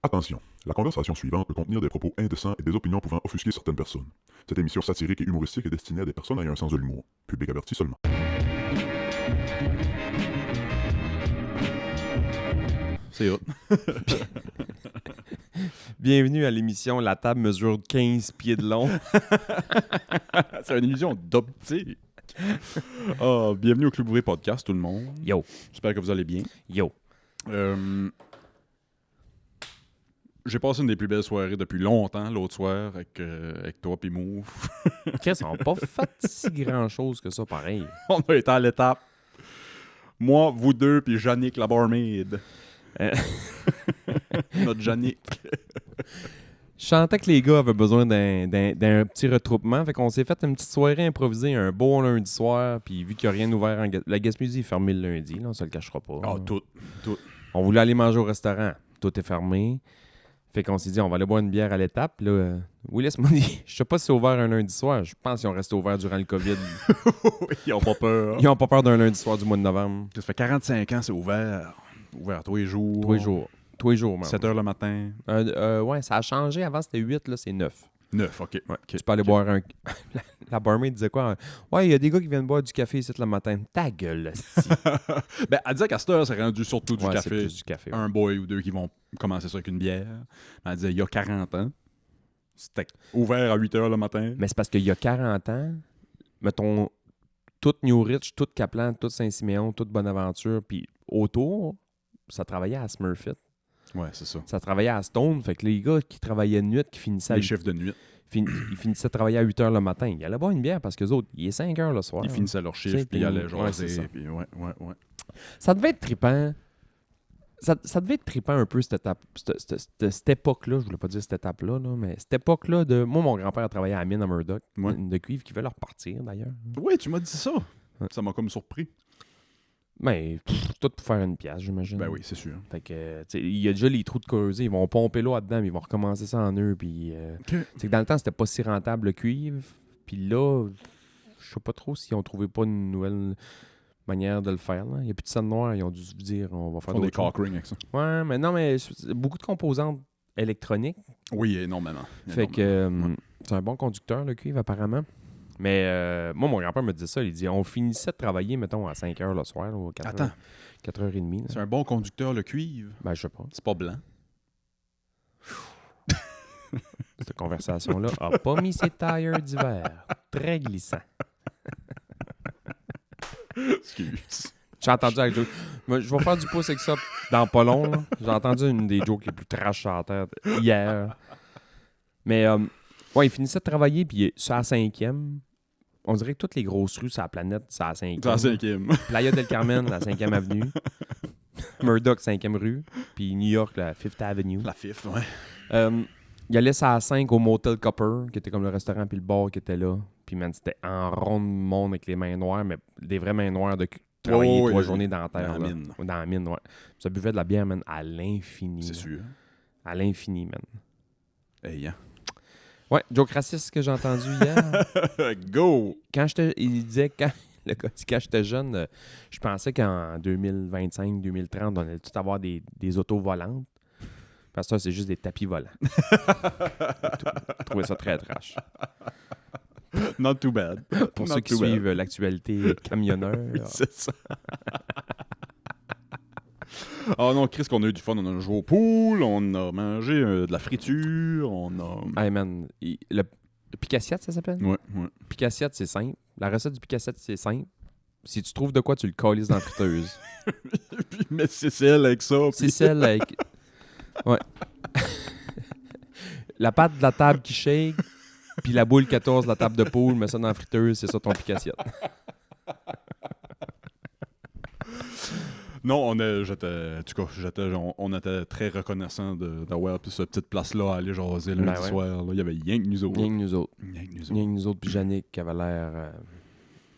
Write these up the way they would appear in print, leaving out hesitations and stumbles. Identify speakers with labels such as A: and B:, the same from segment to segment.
A: Attention, la conversation suivante peut contenir des propos indécents et des opinions pouvant offusquer certaines personnes. Cette émission satirique et humoristique est destinée à des personnes ayant un sens de l'humour. Public averti seulement.
B: C'est hot.
C: Bienvenue à l'émission La table mesure 15 pieds de long.
B: C'est une émission d'optique. Bienvenue au Club Bourré Podcast, tout le monde.
C: Yo,
B: J'espère que vous allez bien.
C: yo.
B: J'ai passé une des plus belles soirées depuis longtemps l'autre soir avec toi et Move.
C: Chris, on n'a pas fait si grand-chose que ça, pareil.
B: On a été à l'étape. Moi, vous deux, puis Yannick la barmaid. Notre Yannick.
C: Je sentais que les gars avaient besoin d'un petit retroupement, fait qu'on s'est fait une petite soirée improvisée, un beau lundi soir, puis vu qu'il n'y a rien ouvert, la Gaspésie est fermée le lundi, là, on se le cachera pas.
B: Tout.
C: On voulait aller manger au restaurant, tout est fermé. Fait qu'on s'est dit, on va aller boire une bière à l'étape. Là, Willis m'a dit, je sais pas si c'est ouvert un lundi soir. Je pense qu'ils ont resté ouverts durant le COVID.
B: Ils ont pas peur.
C: Ils ont pas peur d'un lundi soir du mois de novembre.
B: Ça fait 45 ans, c'est ouvert. Ouvert tous les jours.
C: Tous les jours, même.
B: 7 heures le matin.
C: Ouais, ça a changé. Avant, c'était 8, là, c'est 9.
B: 9, OK.
C: Ouais, tu peux aller boire un... La barmaid disait quoi? Ouais, il y a des gars qui viennent boire du café ici le matin. Ta gueule, si.
B: Ben, elle disait qu'à cette heure, c'est rendu surtout du
C: Ouais,
B: café.
C: c'est plus du café. Ouais.
B: Un boy ou deux qui vont commencer ça avec une bière. Elle disait, il y a 40 ans, c'était ouvert à 8 heures le matin.
C: Mais c'est parce qu'il y a 40 ans, mettons, tout New Rich, tout Caplan, tout Saint-Siméon, toute Bonaventure, puis autour, ça travaillait à Smurfit.
B: Ouais, c'est ça.
C: Ça travaillait à Stone. Fait que les gars qui travaillaient de nuit, qui finissaient
B: Les chiffres de nuit.
C: ils finissaient de travailler à 8 h le matin. Ils allaient boire une bière parce que les autres, il est 5 h le soir.
B: Ils finissaient leur chiffre, puis ils allaient jaser. Puis ouais.
C: Ça devait être trippant. Ça devait être trippant un peu, cette époque-là. Je voulais pas dire cette étape-là, là, mais cette époque-là de... Moi, mon grand-père a travaillé à la mine à Murdoch,
B: Ouais.
C: une de cuivre, qui veut leur repartir, d'ailleurs.
B: Oui, tu m'as dit ça.
C: Ouais.
B: Ça m'a comme surpris.
C: Mais tout pour faire une pièce, j'imagine.
B: Ben oui, c'est sûr.
C: Fait que, tu sais, il y a déjà les trous de creusés. Ils vont pomper l'eau là-dedans, mais ils vont recommencer ça en eux. Puis, c'est que dans le temps, c'était pas si rentable le cuivre. Puis là, je sais pas trop s'ils ont trouvé pas une nouvelle manière de le faire. Là. Il n'y a plus de scène noire. Ils ont dû se dire, on va faire
B: Ils font des
C: d'autres choses.
B: cock rings avec ça.
C: Ouais, mais non, mais beaucoup de composantes électroniques.
B: Oui, énormément.
C: Fait que c'est un bon conducteur, le cuivre, apparemment. Mais moi, mon grand-père me dit ça. Il dit, on finissait de travailler, mettons, à 5 h le soir, ou 4
B: Attends.
C: 4h30.
B: C'est un bon conducteur, le cuivre.
C: Ben, je sais pas.
B: C'est pas blanc.
C: Cette conversation-là a pas mis ses tailleurs d'hiver. Très glissant.
B: Excuse.
C: J'ai entendu avec Joe. Moi, je vais faire du pouce avec ça dans pas long. Là. J'ai entendu une des jokes les plus trash sur la terre hier. Mais, ouais, il finissait de travailler, puis c'est à la 5e. On dirait que toutes les grosses rues sur la planète, c'est à la 5e.
B: C'est la 5e.
C: Playa del Carmen, la 5e avenue. Murdoch, 5e rue. Puis New York, la 5th Avenue.
B: La fifth, ouais.
C: Il allait ça à 5 au Motel Copper, qui était comme le restaurant puis le bar qui était là. Puis, man, c'était en rond de monde avec les mains noires, mais des vraies mains noires de travailler 3 journées dans la terre.
B: Dans la
C: là.
B: mine.
C: Dans la mine, ouais. Ça buvait de la bière, man, à l'infini.
B: C'est
C: là.
B: sûr.
C: À l'infini, man.
B: Hey, hein.
C: Ouais, joke raciste que j'ai entendu hier.
B: Go!
C: Il disait, le gars dit, quand j'étais jeune, je pensais qu'en 2025-2030, on allait tout avoir des autos volantes. Parce que ça, c'est juste des tapis volants. Je trouvais ça très trash.
B: Not too bad.
C: Pour
B: Not
C: ceux qui
B: too bad.
C: suivent l'actualité camionneur.
B: C'est ça. Oh non, Chris, qu'on a eu du fun. On a joué au pool, on a mangé de la friture, on a...
C: Hey man, le picassiette, ça s'appelle?
B: Ouais.
C: Picassiette, c'est simple. La recette du picassiette, c'est simple. Si tu trouves de quoi, tu le calisses dans la friteuse.
B: Puis mettre Cécile avec ça.
C: C'est
B: puis-
C: celle avec... Ouais. La pâte de la table qui shake, puis la boule 14 de la table de poule, mets ça dans la friteuse, c'est ça ton picassiette.
B: Non, on était très reconnaissants d'avoir cette petite place-là à aller jaser lundi
C: Ben ouais.
B: soir. Là. Il y avait rien que nous autres.
C: Rien que nous autres.
B: Rien que nous
C: Rien que nous autres, puis Yannick qui avait l'air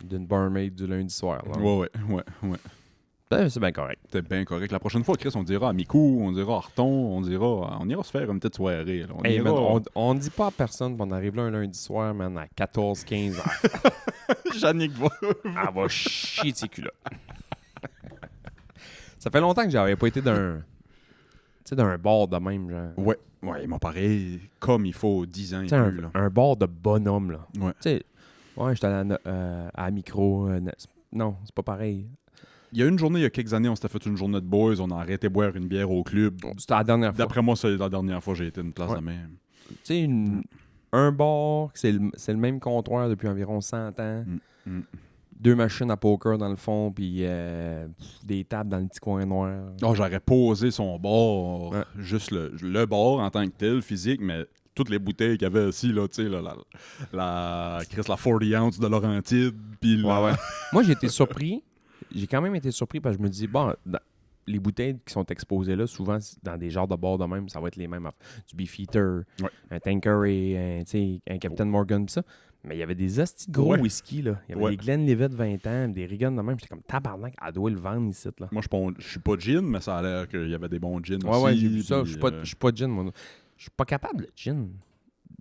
C: d'une barmaid du lundi soir. Là.
B: Ouais.
C: Ben, c'est bien correct.
B: C'était bien correct. La prochaine fois, Chris, on dira à Mikou, on dira à Arton, on ira se faire une petite soirée. Là.
C: Hey, man, on dit pas à personne qu'on arrive là un lundi soir, man, à 14-15 ans.
B: Yannick va.
C: Elle va chier de ses culottes. Ça fait longtemps que j'avais pas été d'un... Tu sais, d'un bar de même, genre.
B: Ouais, ils m'ont paré comme il faut 10 ans et
C: Tu sais,
B: plus. Là.
C: un bar de bonhomme, là.
B: Ouais.
C: Tu sais, ouais, j'étais à Micro. Non, c'est pas pareil.
B: Il y a une journée, il y a quelques années, on s'était fait une journée de boys, on a arrêté de boire une bière au club.
C: C'était la dernière fois.
B: D'après moi, c'est la dernière fois que j'ai été une place
C: Ouais.
B: de même.
C: Tu sais, un bar, c'est le même comptoir depuis environ 100 ans.
B: Mm.
C: 2 machines à poker dans le fond, puis des tables dans le petit coin noir.
B: Oh, j'aurais posé son bar,
C: Ouais.
B: juste le bar en tant que tel, physique, mais toutes les bouteilles qu'il y avait ici, là, tu sais, là, la 40 ounces de Laurentide, puis
C: Ouais. Moi, j'ai été surpris. J'ai quand même été surpris parce que je me dis, bon, les bouteilles qui sont exposées là, souvent, dans des genres de bars de même, ça va être les mêmes. Du Beefeater,
B: Ouais.
C: un Tanqueray, un Captain Morgan, pis ça. Mais il y avait des hosties de gros
B: Ouais.
C: whisky, là. Il y avait
B: Ouais.
C: des Glenlivet 20 ans, des Rigan de même. J'étais comme tabarnak, elle doit le vendre ici, là.
B: Moi, je suis pas gin, mais ça a l'air qu'il y avait des bons gins
C: Ouais,
B: aussi.
C: ouais, j'ai vu ça.
B: puis,
C: Je suis pas gin, moi. Je suis pas capable de gin.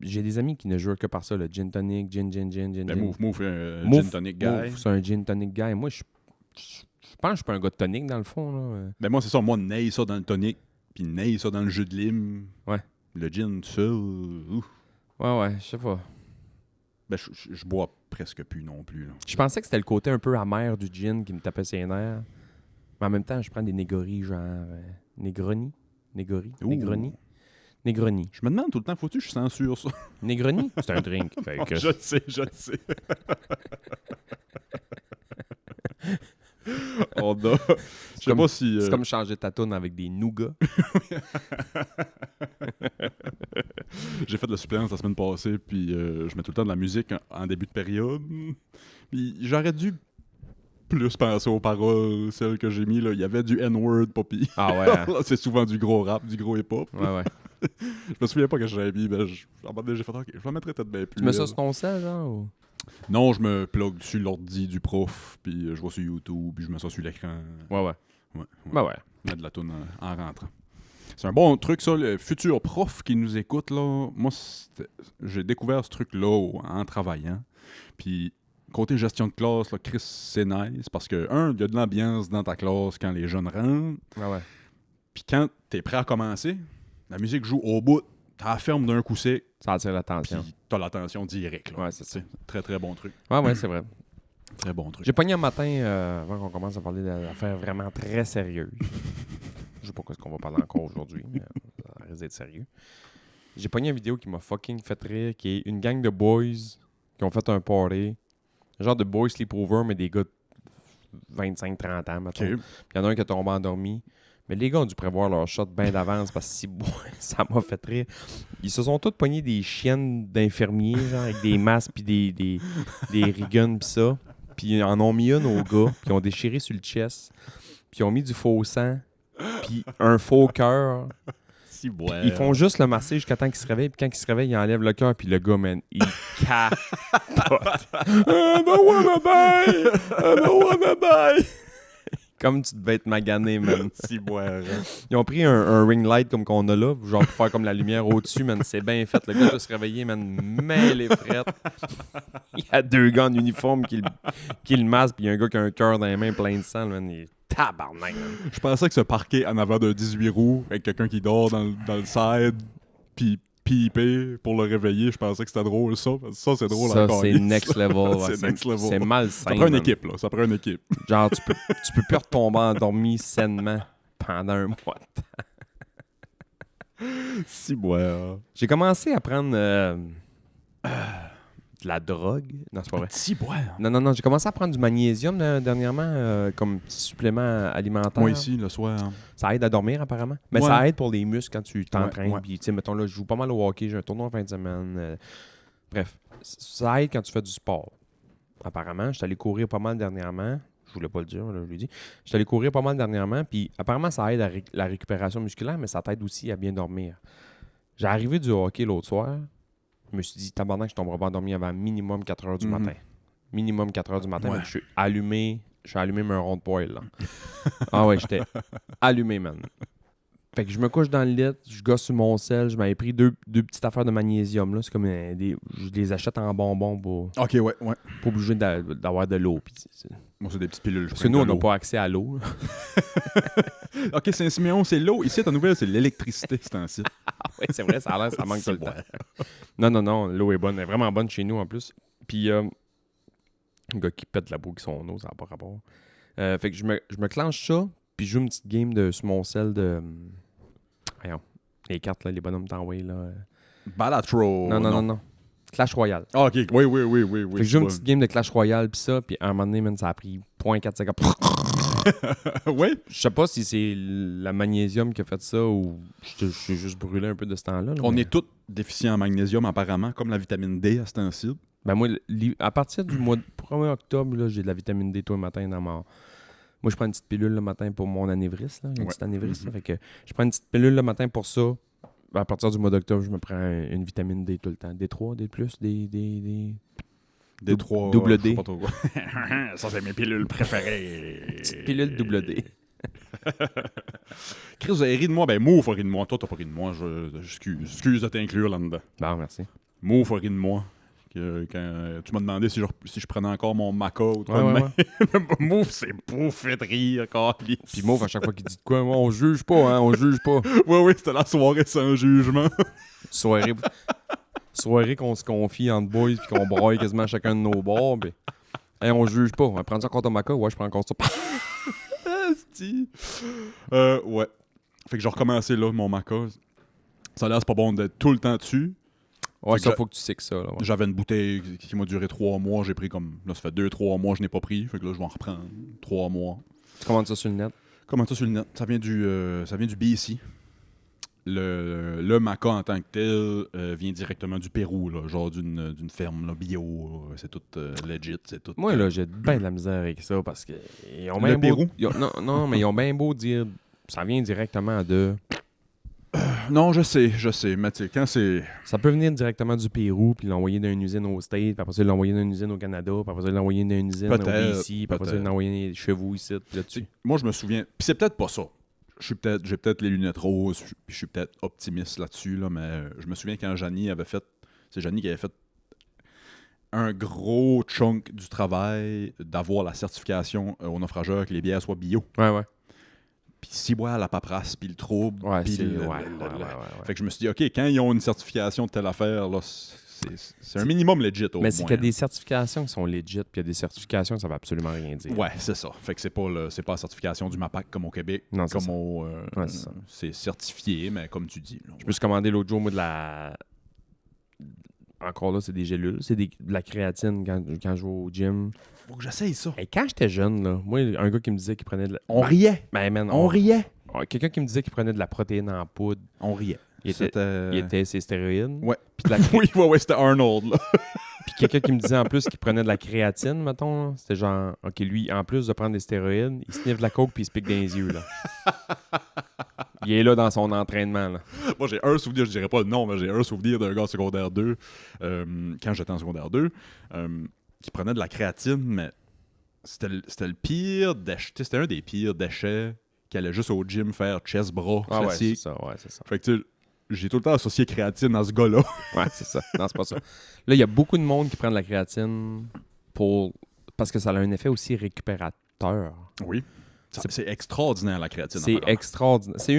C: J'ai des amis qui ne jouent que par ça, le gin tonic, gin.
B: Ben, Move,
C: Move,
B: gin tonic guy.
C: Move, c'est un gin tonic guy. Moi, je pense que je suis pas un gars de tonic, dans le fond, là.
B: Ben moi, c'est ça. Moi, naille ça dans le tonic, puis naille ça dans le jus de lime.
C: Ouais.
B: Le gin tout seul, ouf.
C: Ouais, je sais pas.
B: Ben, je bois presque plus non plus. Là.
C: Je pensais que c'était le côté un peu amer du gin qui me tapait ses nerfs. Mais en même temps, je prends des Negroni, genre Negroni.
B: Ouh.
C: Negroni.
B: Je me demande tout le temps, faut-tu que je censure ça?
C: Negroni, c'est un drink. Fait que
B: Je le sais. On a... Je sais
C: comme-
B: pas si...
C: c'est comme changer ta toune avec des nougats.
B: J'ai fait de la suppléance la semaine passée, puis je mets tout le temps de la musique en début de période. Puis j'aurais dû plus penser aux paroles, celles que j'ai mis. Là. Il y avait du N-word, pas pire.
C: Ah ouais. Hein?
B: Là, c'est souvent du gros rap, du gros hip-hop.
C: Ouais.
B: Je me souviens pas que j'avais mis, mais à un moment donné, j'ai fait « Ok, je la mettrais peut-être bien plus. »
C: Tu mets ça sur ton sel, genre? Ou...
B: Non, je me plug sur l'ordi du prof, puis je vois sur YouTube, puis je mets ça sur l'écran.
C: Ouais.
B: Ouais.
C: Ben ouais.
B: Mettre de la toune en rentrant. C'est un bon truc, ça. Le futur prof qui nous écoute, là, moi, j'ai découvert ce truc-là en travaillant. Puis, côté gestion de classe, là, Chris, c'est nice parce que, il y a de l'ambiance dans ta classe quand les jeunes rentrent.
C: Ouais.
B: Puis, quand t'es prêt à commencer, la musique joue au bout, t'as la ferme d'un coup sec,
C: Ça attire l'attention.
B: puis t'as l'attention directe. Là.
C: Ouais, c'est ça.
B: Très, très bon truc.
C: Ouais, c'est vrai.
B: Très bon truc.
C: J'ai pogné un matin, avant qu'on commence à parler d'affaires vraiment très sérieuses. Je sais pas ce qu'on va parler encore aujourd'hui, mais ça risque d'être sérieux. J'ai pogné une vidéo qui m'a fucking fait rire, qui est une gang de boys qui ont fait un party. Un genre de boys sleepover, mais des gars de 25-30 ans, mettons.
B: Ok.
C: Puis il y en a un qui est tombé endormi. Mais les gars ont dû prévoir leur shot bien d'avance parce que si bon, ça m'a fait rire. Ils se sont tous pognés des chiennes d'infirmiers, genre avec des masques puis des riggins pis ça. Puis ils en ont mis une au gars, puis ils ont déchiré sur le chest. Puis ils ont mis du faux sang, puis un faux cœur.
B: Si, ouais.
C: Ils font juste le masser jusqu'à temps qu'il se réveille. Puis quand il se réveille, ils enlèvent le cœur. Puis le gars, man, il capote. I don't wanna die! I don't wanna die! Comme tu devais être magané, man.
B: Si, ouais.
C: Ils ont pris un ring light comme qu'on a là, genre pour faire comme la lumière au-dessus, man. C'est bien fait. Le gars doit se réveiller, man, mais les frettes. Il y a 2 gars en uniforme qui le massent, puis il y a un gars qui a un cœur dans les mains plein de sang, man. Il est tabarnak, man.
B: Je pensais que se parquer en avant d'un 18 roues avec quelqu'un qui dort dans le side, puis piper pour le réveiller, je pensais que c'était drôle, ça. Ça, c'est drôle
C: Ça,
B: encore.
C: c'est next level. Ouais,
B: C'est next level.
C: C'est malsain.
B: Ça prend une
C: man.
B: équipe, là. Ça prend une équipe.
C: Genre, tu peux plus retomber endormi sainement pendant un mois.
B: Si, ouais.
C: J'ai commencé à prendre de la drogue. Non, c'est pas vrai.
B: Si, ouais.
C: Non. J'ai commencé à prendre du magnésium dernièrement comme petit supplément alimentaire.
B: Moi, ici, le soir.
C: Ça aide à dormir, apparemment. Mais
B: Ouais.
C: ça aide pour les muscles quand tu t'entraînes.
B: Ouais.
C: Puis, tu sais, mettons, là, je joue pas mal au hockey, j'ai un tournoi en fin de semaine. Bref, ça aide quand tu fais du sport. Apparemment, je suis allé courir pas mal dernièrement. Je voulais pas le dire, là, je l'ai dit. Je suis allé courir pas mal dernièrement, puis apparemment, ça aide à la récupération musculaire, mais ça t'aide aussi à bien dormir. J'ai arrivé du hockey l'autre soir. Je me suis dit, tabarnak, je tomberai pas endormi avant minimum 4 heures du matin. Minimum 4 heures du matin.
B: Ouais.
C: Donc, je suis allumé mon rond de poil, là. Ah ouais, j'étais allumé, man. Fait que je me couche dans le lit, je gosse sur mon sel, je m'avais pris deux petites affaires de magnésium, là. C'est comme je les achète en bonbons pour
B: Ok, ouais.
C: pas obligé d'avoir de l'eau. Puis
B: Moi, c'est des petites pilules.
C: parce que nous, on n'a pas accès à l'eau.
B: Ok, Saint-Siméon, c'est l'eau. Ici, ta nouvelle, c'est l'électricité, c'est un site.
C: Oui, c'est vrai, ça a l'air, ça manque tout le temps.
B: Ouais.
C: Non, l'eau est bonne. Elle est vraiment bonne chez nous en plus. Puis, le gars qui pète la boue qui son eau, ça n'a pas rapport. Fait que je me clenche ça, puis je joue une petite game sur mon sel de. Voyons, les cartes, là, les bonhommes t'envoient, là.
B: Balatro.
C: Non. Clash Royale.
B: Ah, ok, oui.
C: Fait que je joue une petite game de Clash Royale, puis ça, puis à un moment donné, man, ça a pris 0.4 secondes.
B: Oui.
C: Je sais pas si c'est la magnésium qui a fait ça ou je suis juste brûlé un peu de ce temps-là. Là,
B: On
C: mais-
B: est tous déficients en magnésium, apparemment, comme la vitamine D à ce temps-ci.
C: Ben moi, à partir du mois 1er octobre, là, j'ai de la vitamine D tous les matins dans mon... Moi, je prends une petite pilule le matin pour mon anévrisme. Là, une petite anévrisme. Là, fait que je prends une petite pilule le matin pour ça. Ben, à partir du mois d'octobre, je me prends une vitamine D tout le temps. D3, D+,
B: Des trois.
C: double
B: je sais
C: D.
B: pas trop quoi. Ça, c'est mes pilules préférées.
C: petite pilule double D.
B: Chris, vous avez ri de moi. Ben, Mouf a ri de moi. Toi, t'as pas ri de moi. Excuse de t'inclure là-dedans.
C: Bon, merci.
B: Mouf a ri de moi. Quand tu m'as demandé si je prenais encore mon maca ou quoi
C: Ouais,
B: de
C: ouais,
B: même. Mouf, c'est beau fait de rire, câlisse.
C: Puis Mauve, à chaque fois qu'il dit de quoi, on juge pas, hein, on juge pas.
B: Oui, c'était la soirée sans jugement.
C: Soirée qu'on se confie entre boys puis qu'on broye quasiment chacun de nos bords. Ben, hey, on juge pas. On prend ça encore ton maca? Ouais, je prends encore ça.
B: Asti. Ouais. Fait que j'ai recommencé là, mon maca. Ça a l'air, c'est pas bon d'être tout le temps dessus.
C: Ouais,
B: Fait que
C: ça, faut que tu sais que ça. Là, ouais.
B: J'avais une bouteille qui m'a duré 3 mois. J'ai pris comme. Là, ça fait 2-3 mois, je n'ai pas pris. Fait que là, je vais en reprendre 3 mois.
C: Tu commandes ça sur le net?
B: Comment ça sur le net? Ça vient du BC. Le maca en tant que tel vient directement du Pérou, là, genre d'une ferme là, bio. C'est tout legit. C'est tout,
C: Moi, là, j'ai bien de la misère avec ça parce que. Ils ont
B: Le
C: bien beau-
B: Pérou?
C: Non, mais ils ont bien beau dire. Ça vient directement de.
B: Non, je sais. Mais tu sais, quand c'est.
C: Ça peut venir directement du Pérou, puis l'envoyer d'une usine au States, puis après ça, l'envoyer d'une usine au Canada, puis après ça, l'envoyer d'une usine au
B: Peut-être,
C: BC, puis après ça,
B: peut-être.
C: l'envoyer chez vous ici, puis là-dessus.
B: Moi, je me souviens. Puis c'est peut-être pas ça. J'ai peut-être les lunettes roses, puis je suis peut-être optimiste là-dessus, là, mais je me souviens quand Janie avait fait. C'est Janie qui avait fait un gros chunk du travail d'avoir la certification au naufrageur que les bières soient bio.
C: Ouais.
B: Puis si boire la paperasse, puis le trouble.
C: Ouais,
B: puis
C: c'est.
B: le-
C: Ouais.
B: Fait que je me suis dit, OK, quand ils ont une certification de telle affaire, là, c'est un minimum legit au
C: Mais c'est
B: moins.
C: qu'il y a des certifications qui sont legit, puis il y a des certifications que ça va absolument rien dire.
B: Ouais, c'est ça. Fait que c'est pas la certification du MAPAC comme au Québec.
C: Non, c'est
B: comme
C: ça.
B: au.
C: Ouais, c'est ça.
B: C'est certifié, mais comme tu dis. Là,
C: Je me suis commandé l'autre jour, moi, de la. Encore là, c'est des gélules. C'est de la créatine quand je vais au gym.
B: Faut que j'essaye ça.
C: Et quand j'étais jeune, là, moi, un gars qui me disait qu'il prenait de la.
B: On riait.
C: Ben, man,
B: On riait.
C: quelqu'un qui me disait qu'il prenait de la protéine en poudre.
B: On riait.
C: Il était ses stéroïdes.
B: Ouais.
C: Puis, de la
B: Oui, c'était Arnold, là.
C: puis quelqu'un qui me disait en plus qu'il prenait de la créatine, mettons. Là. C'était genre, OK, lui, en plus de prendre des stéroïdes, il sniffe de la coke puis il se pique dans les yeux, là. Il est là dans son entraînement, là.
B: Moi, j'ai un souvenir, je dirais pas le nom, mais j'ai un souvenir d'un gars secondaire 2, quand j'étais en secondaire 2, qui prenait de la créatine, mais c'était le pire déchet. C'était un des pires déchets qui allait juste au gym faire chest-bras
C: Ah ouais,
B: classique.
C: c'est ça.
B: Fait que tu sais, j'ai tout le temps associé créatine à ce gars-là.
C: Ouais, c'est ça. Non, c'est pas ça. Là, il y a beaucoup de monde qui prend de la créatine parce que ça a un effet aussi récupérateur.
B: Oui. C'est extraordinaire, la créatine.
C: C'est
B: apparemment.
C: extraordinaire. C'est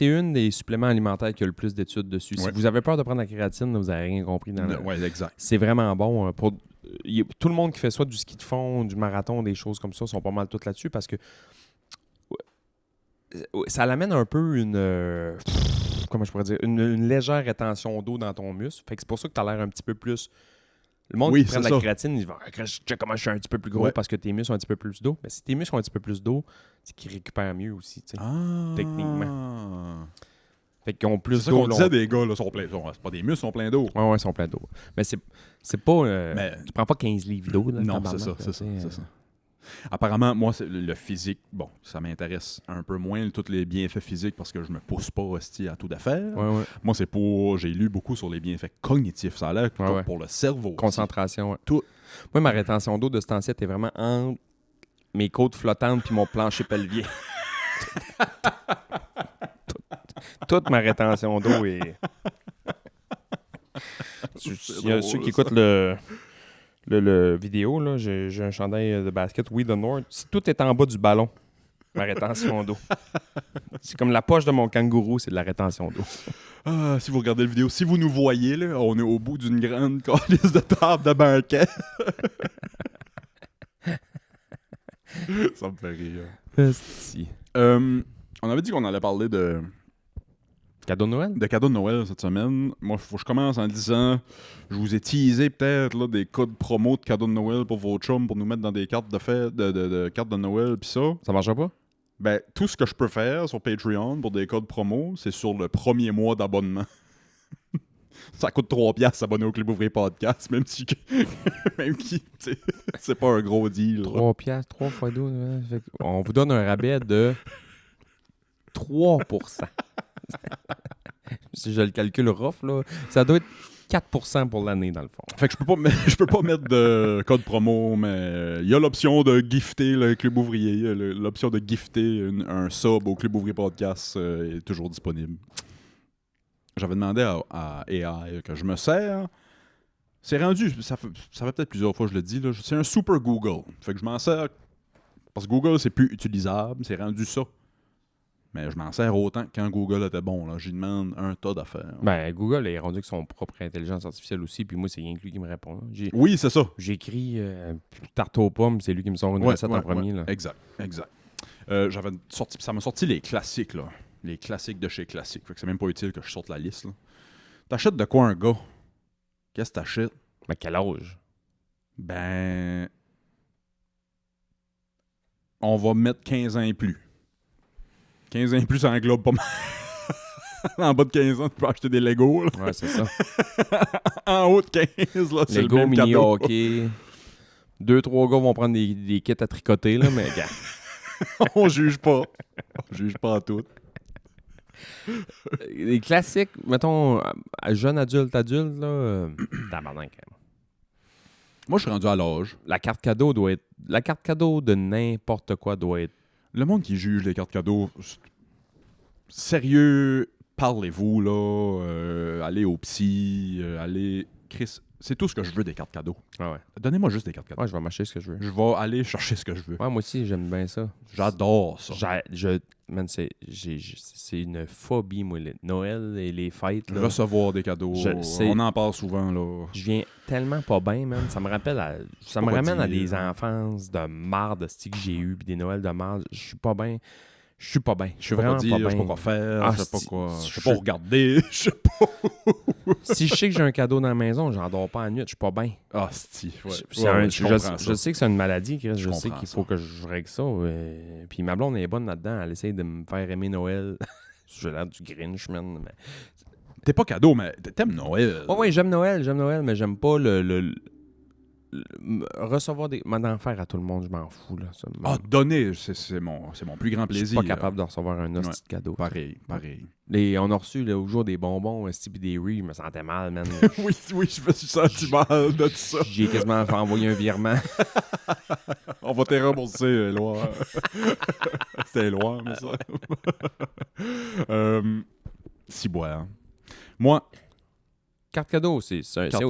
C: une des suppléments alimentaires qui a le plus d'études dessus.
B: Ouais.
C: Si vous avez peur de prendre la créatine, vous n'avez rien compris dans
B: Ouais, exact.
C: C'est vraiment bon. Tout le monde qui fait soit du ski de fond, du marathon, des choses comme ça, sont pas mal toutes là-dessus parce que ça l'amène un peu comment je pourrais dire, une légère rétention d'eau dans ton muscle. Fait que c'est pour ça que tu as l'air un petit peu plus. Le monde
B: Oui,
C: qui prend de
B: c'est
C: la
B: ça.
C: créatine, il va check comment je suis un petit peu plus gros
B: Ouais.
C: parce que tes muscles ont un petit peu plus d'eau. Mais si tes muscles ont un petit peu plus d'eau, c'est qu'ils récupèrent mieux aussi. Tu sais. Techniquement. Fait qu'ils ont
B: C'est
C: plus
B: ça
C: d'eau.
B: qu'on disait des gars, là, sont pleins. C'est pas des muscles, sont pleins d'eau.
C: Ouais, ils sont pleins d'eau. Mais c'est pas.
B: Mais-
C: Tu prends pas 15 livres d'eau. Là,
B: Non,
C: tabarnak,
B: c'est ça,
C: là,
B: c'est ça,
C: tu sais,
B: c'est ça. Apparemment, moi, le physique, bon, ça m'intéresse un peu moins, tous les bienfaits physiques, parce que je me pousse pas hostie à tout d'affaires.
C: Ouais.
B: Moi, j'ai lu beaucoup sur les bienfaits cognitifs. Ça a l'air que pour le cerveau.
C: Concentration, ouais.
B: Tout.
C: Moi, ma rétention d'eau de ce temps-ci était vraiment entre mes côtes flottantes puis mon plancher pelvien. Toute ma rétention d'eau est... Il y a ceux qui écoutent le vidéo, là, j'ai un chandail de basket, We the North. Tout est en bas du ballon, ma rétention d'eau. C'est comme la poche de mon kangourou, c'est de la rétention d'eau.
B: Ah, si vous regardez la vidéo, si vous nous voyez, là, on est au bout d'une grande calice de table de banquet. Ça me fait rire.
C: Si.
B: On avait dit qu'on allait parler de
C: Cadeau de Noël?
B: cadeaux de Noël cette semaine. Moi, faut que je commence en disant, je vous ai teasé peut-être là, des codes promo de cadeaux de Noël pour vos chums pour nous mettre dans des cartes de fête, de cartes de Noël pis ça.
C: Ça marchera pas?
B: Ben, tout ce que je peux faire sur Patreon pour des codes promo, c'est sur le premier mois d'abonnement. Ça coûte 3$ s'abonner au Club Ouvrier Podcast, même si c'est pas un gros deal.
C: 3 piastres, 3 fois 12. On vous donne un rabais de 3%. Si je le calcule rough, là, ça doit être 4% pour l'année, dans le fond.
B: Fait que je peux pas mettre de code promo, mais il y a l'option de gifter le Club Ouvrier. L'option de gifter un sub au Club Ouvrier Podcast est toujours disponible. J'avais demandé à AI que je me sers. C'est rendu, ça fait peut-être plusieurs fois que je le dis, là, c'est un super Google. Fait que je m'en sers parce que Google, c'est plus utilisable, c'est rendu ça. Mais je m'en sers autant que quand Google était bon. Là. J'y demande un tas d'affaires.
C: Ben, Google est rendu avec son propre intelligence artificielle aussi, puis moi, c'est rien que lui qui me répond. Là.
B: Oui, c'est ça.
C: J'écris tarte aux pommes, c'est lui qui me sort une recette en premier. Là.
B: Exact. Ça m'a sorti les classiques, là. Les classiques de chez Classique. Fait que c'est même pas utile que je sorte la liste. Là. T'achètes de quoi un gars? Qu'est-ce que t'achètes?
C: Ben, quel âge?
B: Ben... On va mettre 15 ans et plus. 15 ans et plus, ça englobe pas mal. En bas de 15 ans, tu peux acheter des Legos. Là.
C: Ouais, c'est ça.
B: En haut de 15, là, c'est
C: Lego,
B: le même
C: mini
B: cadeau.
C: hockey. 2-3 gars vont prendre des kits à tricoter, là, mais gars.
B: On juge pas. On juge pas à tout.
C: Les classiques, mettons, jeune adulte, là, tabarnak.
B: Moi, je suis rendu à l'âge.
C: La carte cadeau doit être... La carte cadeau de n'importe quoi doit être...
B: Le monde qui juge les cartes cadeaux, sérieux, parlez-vous, là. Allez au psy, allez... Chris, c'est tout ce que je veux des cartes cadeaux.
C: Ah ouais.
B: Donnez-moi juste des cartes cadeaux.
C: Ouais, je vais m'acheter ce que je veux.
B: Je vais aller chercher ce que je veux.
C: Ouais, moi aussi, j'aime bien ça.
B: J'adore ça.
C: Man, c'est une phobie, moi, le Noël et les fêtes. Là.
B: Recevoir des cadeaux. On en parle souvent, là.
C: Je viens tellement pas bien, man. Ça me rappelle ça me ramène à des enfances de marde que j'ai eu, puis des Noëls de marde. Je suis pas bien. Je suis pas bien. Je suis vraiment pas bien.
B: Je sais pas quoi faire,
C: Ah,
B: je sais pas quoi.
C: je
B: Je sais pas regarder, je sais pas.
C: Si je sais que j'ai un cadeau dans la maison, j'en dors pas la nuit, je suis pas bien.
B: Ah, c'est ouais.
C: Je sais que c'est une maladie, Chris. Je sais qu'il faut
B: ça.
C: que je règle ça. Puis ma blonde est bonne là-dedans. Elle essaye de me faire aimer Noël. J'ai l'air du Grinch, man. Mais...
B: T'es pas cadeau, mais t'aimes Noël.
C: Oui, j'aime Noël, mais j'aime pas recevoir des... M'en en faire à tout le monde, je m'en fous. Là. Ça,
B: donner, c'est mon plus grand
C: je
B: plaisir.
C: suis pas capable de recevoir un hostie de cadeau.
B: Pareil.
C: On a reçu là, au jour des bonbons, un style des riz, je me sentais mal, man.
B: oui, je me suis senti mal de ça.
C: J'ai quasiment fait envoyer un virement.
B: On va te rembourser, Éloi. C'était Éloi, mais ça. Ciboire. Moi,
C: Carte cadeau, c'est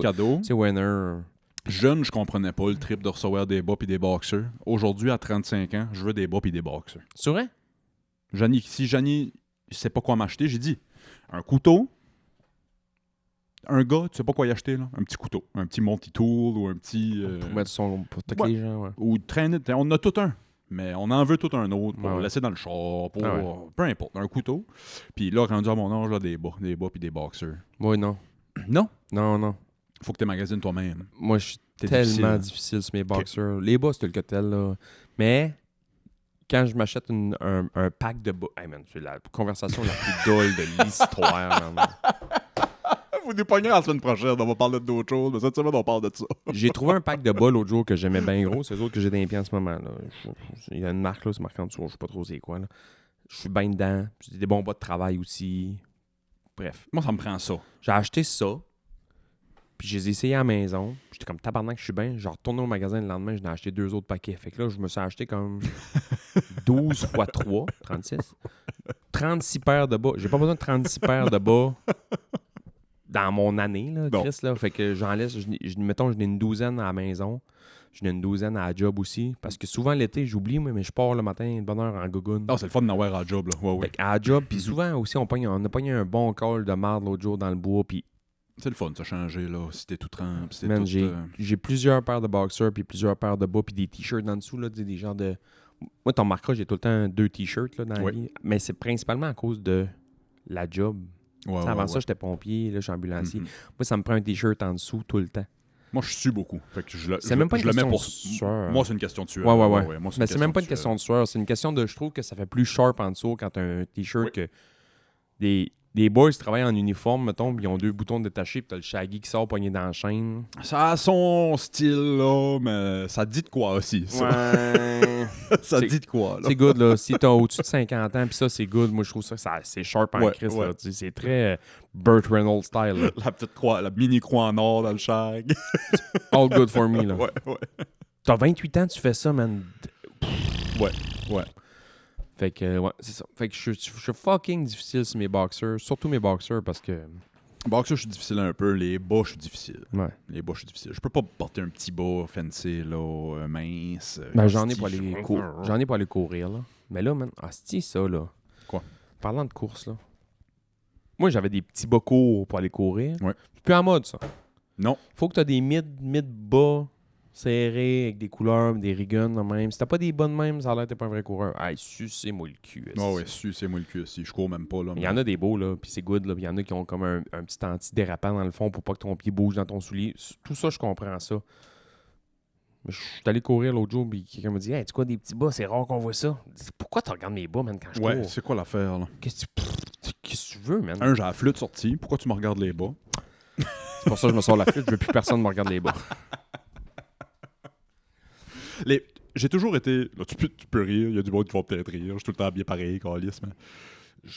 B: cadeau.
C: C'est winner.
B: Jeune, je comprenais pas le trip de recevoir des bas pis des boxers. Aujourd'hui, à 35 ans, je veux des bas pis des boxers.
C: C'est vrai?
B: Si Janie sait pas quoi m'acheter, j'ai dit un couteau. Un gars, tu sais pas quoi y acheter, là? Un petit couteau. Un petit multi-tool ou un petit...
C: Pour mettre son... Pour toquer les gens, ouais.
B: Ou traîner... On en a tout un. Mais on en veut tout un autre pour
C: Ouais.
B: laisser dans le char, pour...
C: Ouais.
B: Peu importe, un couteau. Puis là, rendu à mon âge, là, des bas puis des boxers.
C: Oui, non.
B: Non.
C: Non.
B: Faut que tu magasines toi-même.
C: Moi, je suis
B: T'es
C: tellement difficile sur mes boxers. Okay. Les bas, c'est le cotel, là. Mais quand je m'achète un pack de bas... Hey, man, c'est la conversation la plus drôle de l'histoire, man.
B: Vous nous pognez la semaine prochaine, on va parler d'autres choses, mais cette semaine, on parle de ça.
C: J'ai trouvé un pack de bas l'autre jour que j'aimais bien gros. C'est eux autres que j'ai dans les pieds en ce moment. Là. Il y a une marque, là, c'est marqué en dessous, je sais pas trop c'est quoi. Là. Je suis bien dedans. J'ai des bons bas de travail aussi. Bref.
B: Moi, ça me prend ça.
C: J'ai acheté ça. Puis je les ai essayés à la maison. J'étais comme tabarnak, je suis bien. J'ai retourné au magasin le lendemain, j'en ai acheté 2 autres paquets. Fait que là, je me suis acheté comme 12 x 3, 36. 36 paires de bas. J'ai pas besoin de 36 paires de bas dans mon année, là, Chris. Là. Fait que j'en laisse, mettons, j'en ai une douzaine à la maison. J'en ai une douzaine à la job aussi. Parce que souvent, l'été, j'oublie, mais je pars le matin de bonne heure en gogoune.
B: Ah, c'est le fun d'en avoir à la job, là. Ouais, ouais.
C: Fait à la job, puis souvent aussi, on a pogné un bon call de marde l'autre jour dans le bois, puis
B: C'est le fun, ça a changé, là. Si t'es tout trempe, si t'es
C: man,
B: tout...
C: j'ai plusieurs paires de boxers, puis plusieurs paires de bas, puis des t-shirts en dessous, là, des genres de... Moi, t'en remarqueras, j'ai tout le temps 2 t-shirts là, dans la vie. Mais c'est principalement à cause de la job.
B: Ouais,
C: Avant ça, j'étais pompier, là, je suis ambulancier. Moi, ça me prend un t-shirt en dessous tout le temps.
B: Moi, je sue beaucoup. Fait que
C: c'est même pas une question
B: de
C: sueur.
B: Moi, c'est une question de sueur.
C: Ouais.
B: Moi,
C: Mais c'est même pas une question de sueur. C'est une question de... Je trouve que ça fait plus sharp en dessous quand t'as un t-shirt que... Des boys qui travaillent en uniforme, mettons, puis ils ont 2 boutons détachés, puis t'as le shaggy qui sort pogné dans la chaîne.
B: Ça a son style, là, mais ça dit de quoi aussi, ça.
C: Ouais.
B: Ça dit de quoi, là.
C: C'est good, là. Si t'as au-dessus de 50 ans, puis ça, c'est good. Moi, je trouve ça c'est sharp en crise, là. C'est très Burt Reynolds style, là.
B: La petite croix, la mini croix en or dans le shag.
C: All good for me, là.
B: Ouais.
C: T'as 28 ans, tu fais ça, man.
B: Ouais.
C: Fait que, ouais, c'est ça. Fait que je suis fucking difficile sur mes boxers. Surtout mes boxers, parce que...
B: Boxer, je suis difficile un peu. Les bas, je suis difficile.
C: Ouais.
B: Les bas, je suis difficile. Je peux pas porter un petit bas fancy, là, mince.
C: Ben, j'en ai pour aller courir, là. Mais là, man, ça, là.
B: Quoi?
C: Parlant de course, là. Moi, j'avais des petits bas courts pour aller courir.
B: Ouais.
C: C'est plus en mode, ça.
B: Non.
C: Faut que t'as des mid-bas serrés avec des couleurs, des riggins, de même. Si t'as pas des bonnes même, ça a l'air que t'es pas un vrai coureur. Hey, sucez-moi le cul.
B: Ouais, c'est moi le cul aussi. Je cours même pas, là.
C: Il y en a des beaux, là, puis c'est good, là. Il y en a qui ont comme un petit anti-dérapant dans le fond pour pas que ton pied bouge dans ton soulier. Tout ça, je comprends ça. Mais je suis allé courir l'autre jour, puis quelqu'un m'a dit « Hey, tu quoi, des petits bas, c'est rare qu'on voit ça. » Pourquoi tu regardes mes bas, man, quand je cours?
B: C'est quoi l'affaire, là?
C: Qu'est-ce que tu veux, man?
B: J'ai la flûte sortie. Pourquoi tu me regardes les bas?
C: C'est pour ça que je me sors la flûte. Je veux plus personne me regarde les bas.
B: J'ai toujours été... Là, tu peux rire, il y a du monde qui va peut-être rire. Je suis tout le temps bien pareil, câlisse, mais...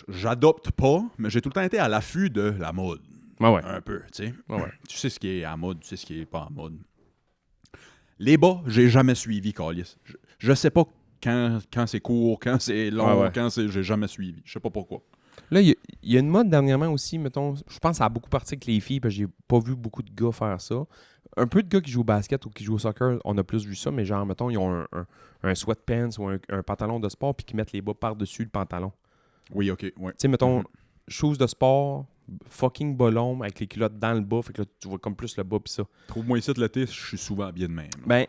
B: J'adopte pas, mais j'ai tout le temps été à l'affût de la mode.
C: Ouais.
B: Un peu, tu sais.
C: Ouais.
B: Tu sais ce qui est à mode, tu sais ce qui est pas à mode. Les bas, j'ai jamais suivi, câlisse. Je sais pas quand c'est court, quand c'est long, quand c'est... J'ai jamais suivi. Je sais pas pourquoi.
C: Là, il y a une mode dernièrement aussi, mettons, je pense que ça a beaucoup parti avec les filles, parce que j'ai pas vu beaucoup de gars faire ça. Un peu de gars qui jouent au basket ou qui jouent au soccer, on a plus vu ça, mais genre, mettons, ils ont un sweatpants ou un pantalon de sport puis qui mettent les bas par-dessus le pantalon.
B: Oui, OK, ouais.
C: Tu sais, mettons, shoes de sport, fucking bas longs avec les culottes dans le bas, fait que là, tu vois comme plus le bas pis ça.
B: Trouve-moi ici de l'été, je suis souvent habillé de même.
C: Ben,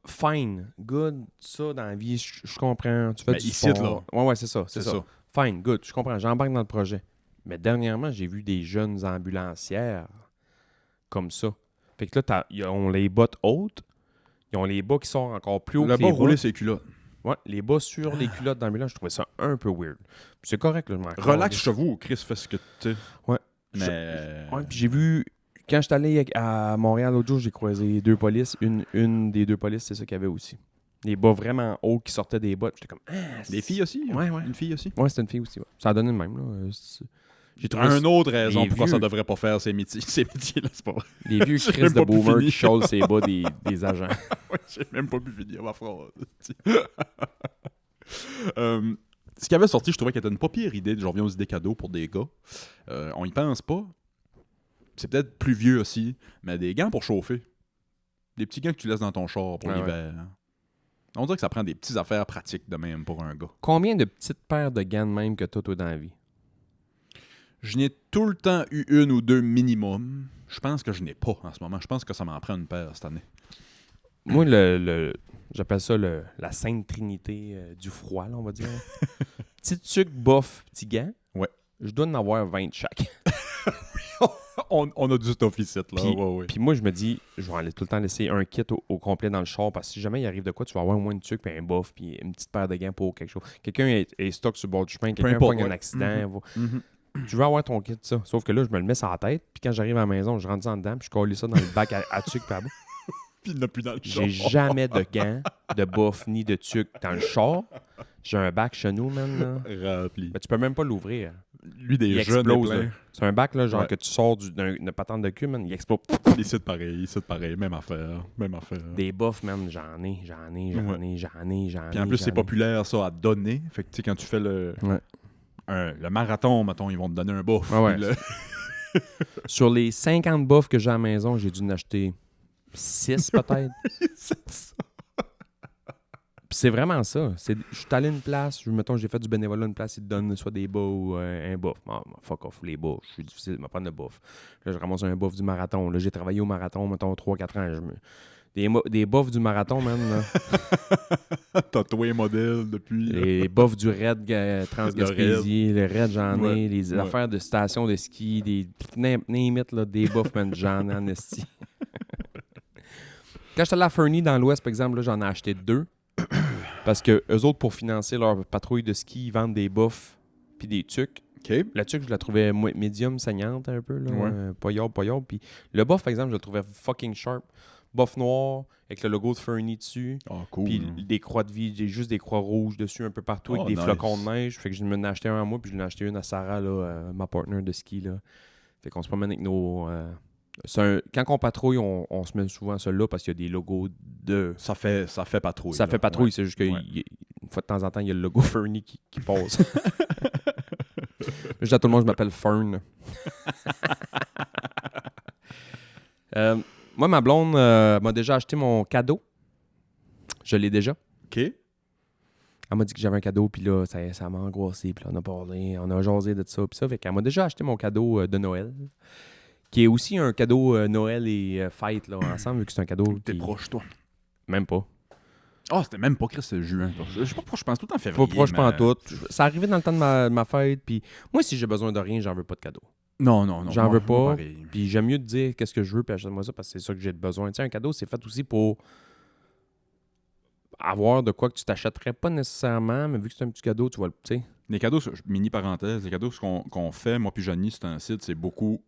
C: fine, good, ça dans la vie, je comprends. Tu fais du
B: ici,
C: sport.
B: là.
C: Ouais, c'est ça. Fine, good, je comprends, j'embarque dans le projet. Mais dernièrement, j'ai vu des jeunes ambulancières comme ça. Fait que là, ils ont les bottes hautes, ils ont les bas qui sont encore plus hauts que les bas.
B: Le bas roulé, c'est culottes.
C: Ouais, les bas sur les culottes d'ambulance, je trouvais ça un peu weird. C'est correct, là, je m'en
B: Relax, chevaux, Chris, fais ce que tu...
C: Ouais.
B: Mais...
C: Ouais, puis j'ai vu... Quand j'étais allé à Montréal l'autre jour, j'ai croisé 2 polices. Une des 2 polices, c'est ça qu'il y avait aussi. Les bas vraiment hauts qui sortaient des bottes. J'étais comme...
B: Des filles aussi?
C: Ouais.
B: Une fille aussi?
C: Ouais, c'était une fille aussi. Ouais. Ça a donné le même, là.
B: J'ai trouvé une autre raison pourquoi ça devrait pas faire ces métiers-là, c'est pas vrai.
C: Les vieux Chris de boomer qui chiolent ses bas des agents.
B: Ouais, j'ai même pas pu finir ma phrase. Ce qui avait sorti, je trouvais qu'il était une pas pire idée. Je reviens aux idées cadeaux pour des gars. On y pense pas. C'est peut-être plus vieux aussi, mais des gants pour chauffer. Des petits gants que tu laisses dans ton char pour l'hiver. Ouais. On dirait que ça prend des petites affaires pratiques de même pour un gars.
C: Combien de petites paires de gants de même que toi dans la vie?
B: Je n'ai tout le temps eu 1 ou 2 minimum. Je pense que je n'ai pas en ce moment. Je pense que ça m'en prend une paire cette année.
C: Moi, j'appelle ça la Sainte Trinité du froid, là, on va dire. Petit tuc, bof, petit gant.
B: Ouais.
C: Je dois en avoir 20 de chaque.
B: on a du stuff ici, là.
C: Puis moi, je me dis, je vais aller tout le temps laisser un kit au complet dans le char, parce que si jamais il arrive de quoi, tu vas avoir au moins une tuque, puis un bof, puis une petite paire de gants pour quelque chose. Quelqu'un est stock sur le bord du chemin, quelqu'un pogne un accident. Tu veux avoir ton kit, ça. Sauf que là, je me le mets sur la tête, puis quand j'arrive à la maison, je rentre ça en dedans, puis je colle ça dans le bac à tuque, puis à bout.
B: Puis il n'a plus dans le char.
C: J'ai jamais de gants, de bof, ni de tuque dans le char. J'ai un bac chez nous, man.
B: Rempli.
C: Mais tu peux même pas l'ouvrir.
B: Lui, des jeunes
C: explose. C'est un bac, là, genre que tu sors d'une patente de cul, man, il explose.
B: Il cite pareil. Même affaire.
C: Des buffs, man, j'en ai. Puis
B: en plus, c'est populaire, ça, à donner. Fait que, tu sais, quand tu fais le marathon, mettons, ils vont te donner un buff.
C: Ah ouais.
B: Puis le-
C: Sur les 50 buffs que j'ai à la maison, j'ai dû en acheter 6 peut-être.
B: C'est ça.
C: Puis c'est vraiment ça. Je suis allé à une place, mettons, j'ai fait du bénévolat à une place, ils te donnent soit des bas ou un buff. Ah, fuck off, les buffs. Je suis difficile de me prendre le buff. Là, je ramasse un buff du marathon. Là, j'ai travaillé au marathon, mettons, 3-4 ans. Des buffs du marathon, man. Là.
B: T'as tous les modèles depuis.
C: Les buffs du raid Transgaspésie, le raid, j'en ai.
B: Ouais,
C: Les
B: ouais.
C: affaires de station de ski, des name it, là, des buffs, man, j'en ai en esti. Quand j'étais allé à Fernie, dans l'Ouest, par exemple, là, j'en ai acheté 2. Parce que eux autres, pour financer leur patrouille de ski, ils vendent des buffs puis des tucs.
B: OK.
C: La tuque, je la trouvais médium saignante un peu. Là,
B: Ouais.
C: pas yob. Puis le buff, par exemple, je le trouvais fucking sharp. Buff noir avec le logo de Fernie dessus.
B: Ah, cool.
C: Puis des croix de vie, j'ai juste des croix rouges dessus un peu partout avec
B: Oh,
C: des
B: nice.
C: flocons de neige. Fait que je m'en ai acheté un à moi, puis je l'ai acheté une à Sarah, là, ma partner de ski. Là. Fait qu'on se promène avec nos. Quand on patrouille, on se met souvent celui-là parce qu'il y a des logos de.
B: Ça fait patrouille.
C: Ça
B: là.
C: fait patrouille,
B: Ouais.
C: c'est juste que
B: Ouais.
C: une fois de temps en temps, il y a le logo Fernie qui passe. Je dis à tout le monde, je m'appelle Fern. Moi, ma blonde m'a déjà acheté mon cadeau. Je l'ai déjà.
B: OK.
C: Elle m'a dit que j'avais un cadeau, puis là, ça m'a angoissé. Puis là, on a parlé, on a jasé de ça, puis ça. Fait qu'elle m'a déjà acheté mon cadeau de Noël, qui est aussi un cadeau Noël et fête, là, ensemble, vu que c'est un cadeau
B: T'es
C: qui...
B: proche, toi.
C: Même pas.
B: Ah, c'était même pas Chris, c'est juin. Toi. Je sais pas pourquoi je pense tout en
C: Pas
B: février.
C: proche, pas en
B: mais-
C: tout. Ça arrivait dans le temps de ma fête, puis moi, si j'ai besoin de rien, j'en veux pas de cadeau.
B: Non.
C: J'en
B: moi-
C: veux
B: moi,
C: pas.
B: pareil.
C: Puis j'aime mieux te dire qu'est-ce que je veux, puis achète-moi ça, parce que c'est ça que j'ai besoin. Tu sais, un cadeau, c'est fait aussi pour avoir de quoi que tu t'achèterais pas nécessairement, mais vu que c'est un petit cadeau, tu vas le... Tu sais,
B: Les cadeaux, mini parenthèse, les cadeaux qu'on fait, moi puis Johnny, c'est un site, c'est beaucoup.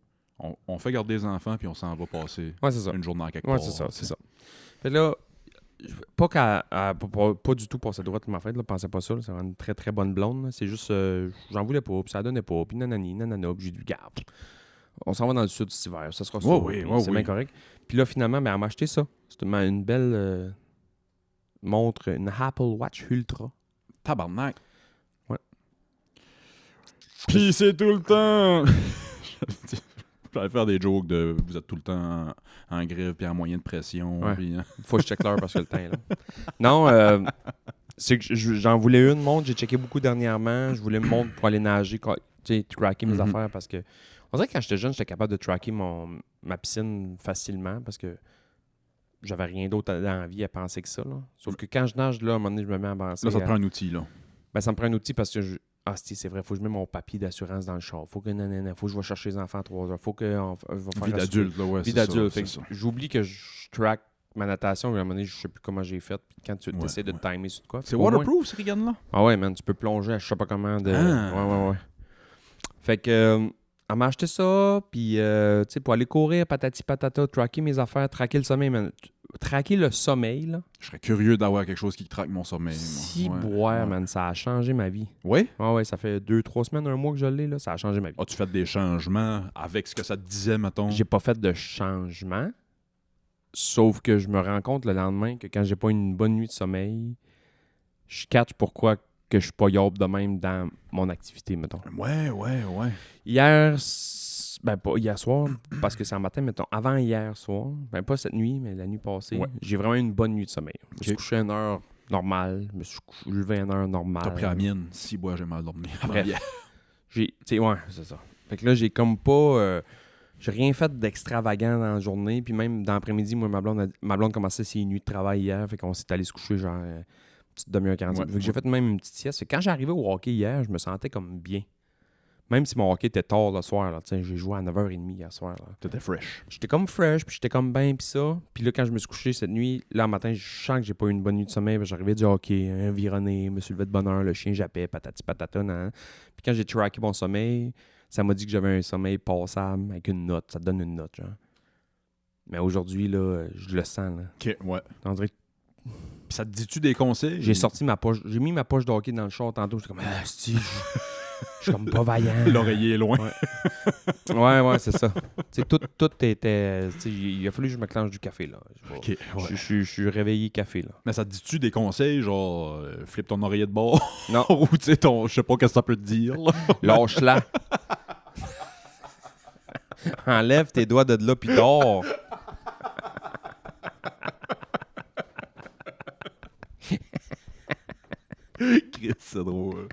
B: On fait garder les enfants, puis on s'en va passer
C: ouais, c'est ça.
B: une journée à quelque
C: Ouais,
B: part.
C: c'est ça,
B: tu
C: c'est
B: sais.
C: ça. Fait que là, pas du tout passer droite de ma fête, là, pensez pas ça, là, c'est vraiment une très très bonne blonde, là. C'est juste, j'en voulais pas, puis ça donnait pas, puis nanana, puis j'ai dit, garde, on s'en va dans le sud cet hiver, ça sera ça,
B: Ouais,
C: puis
B: ouais,
C: c'est
B: oui.
C: bien correct. Puis là, finalement, elle m'a acheté ça. C'était une belle montre, une Apple Watch Ultra.
B: Tabarnak.
C: Ouais.
B: Puis c'est tout le temps. Je vais faire des jokes de vous êtes tout le temps en grève puis en moyen de pression.
C: Ouais.
B: Puis, hein.
C: Faut que je check l'heure parce que le temps est là. Non, c'est que j'en voulais une montre. J'ai checké beaucoup dernièrement. Je voulais une montre pour aller nager, tu sais, tracker mes
B: Mhm.
C: affaires parce que on dirait que quand j'étais jeune, j'étais capable de tracker ma piscine facilement parce que j'avais rien d'autre dans la vie à penser que ça. Là. Sauf que quand je nage, là, à un moment donné, je me mets à penser.
B: Là, ça te prend un outil, là.
C: Ben, ça me prend un outil parce que c'est vrai, faut que je mette mon papier d'assurance dans le char. Faut que faut que je vais chercher les enfants à 3 heures. Faut que je vais faire
B: Vie d'adulte, là, ouais.
C: Vie
B: c'est ça,
C: d'adulte.
B: c'est
C: Fait que
B: ça.
C: j'oublie que je track ma natation, mais à un moment donné, je sais plus comment j'ai fait. Puis quand tu
B: Ouais,
C: essaies de
B: ouais.
C: te timer sur de quoi.
B: C'est
C: Fait qu'au moins-
B: waterproof, ces riganes-là?
C: Ah ouais, man, tu peux plonger à je sais pas comment de.
B: Ah.
C: Ouais. Fait que elle m'a acheté ça, puis tu sais, pour aller courir, patati patata, tracker mes affaires, tracker le sommeil, man. Tracker le sommeil, là.
B: Je serais curieux d'avoir quelque chose qui traque mon sommeil. moi.
C: Si
B: Ouais,
C: boire,
B: ouais.
C: man, ça a changé ma vie.
B: Ouais?
C: Ouais, ça fait 2-3 semaines, un mois que je l'ai, là, ça a changé ma vie.
B: As-tu fait des changements avec ce que ça te disait, mettons?
C: J'ai pas fait de changement, sauf que je me rends compte le lendemain que quand j'ai pas une bonne nuit de sommeil, je catch pourquoi que je suis pas yob de même dans mon activité, mettons.
B: Ouais.
C: Hier, pas hier soir, parce que c'est en matin, mettons, avant hier soir, ben pas cette nuit, mais la nuit passée,
B: Ouais.
C: j'ai vraiment eu une bonne nuit de sommeil. Je me suis
B: Ok.
C: couché à une heure normale, je me suis levé à une heure normale.
B: T'as pris la mienne. Si, bois, j'ai mal dormi.
C: Bref. Tu sais, ouais, c'est ça. Fait que là, j'ai comme pas... j'ai rien fait d'extravagant dans la journée. Puis même dans l'après-midi, moi, ma blonde commençait ses nuits de travail hier. Fait qu'on s'est allé se coucher genre une petite demi-heure, 40
B: Ouais,
C: minutes. Fait que j'ai fait même une petite sieste. Fait que quand j'arrivais au hockey hier, je me sentais comme bien. Même si mon hockey était tard le soir. Là, j'ai joué à 9h30 hier soir. Là.
B: T'étais fresh.
C: J'étais comme fresh, puis j'étais comme bien, puis ça. Puis là, quand je me suis couché cette nuit, là, le matin, je sens que j'ai pas eu une bonne nuit de sommeil. J'arrivais du hockey, environné, me suis levé de bonne heure, le chien jappait, patati patata. Nan. Puis quand j'ai tracké mon sommeil, ça m'a dit que j'avais un sommeil passable avec une note. Ça te donne une note, genre. Mais aujourd'hui, là, je le sens, là.
B: OK, ouais.
C: On dirait que
B: Puis ça te dit-tu des conseils?
C: j'ai sorti ma poche, j'ai mis ma poche de hockey dans le char tantôt. J'étais comme, ah, si, Je suis comme pas vaillant.
B: L'oreiller est loin.
C: Ouais, c'est ça. Tu sais, tout était... tu sais, il a fallu que je me clenche du café, là.
B: OK, ouais.
C: Je suis réveillé café, là.
B: Mais ça te dit-tu des conseils, genre, flippe ton oreiller de bord?
C: Non.
B: Ou tu sais, je sais pas qu'est-ce que ça peut te dire, là.
C: Lâche-la. Enlève tes doigts de là, puis dors.
B: Chris, c'est drôle.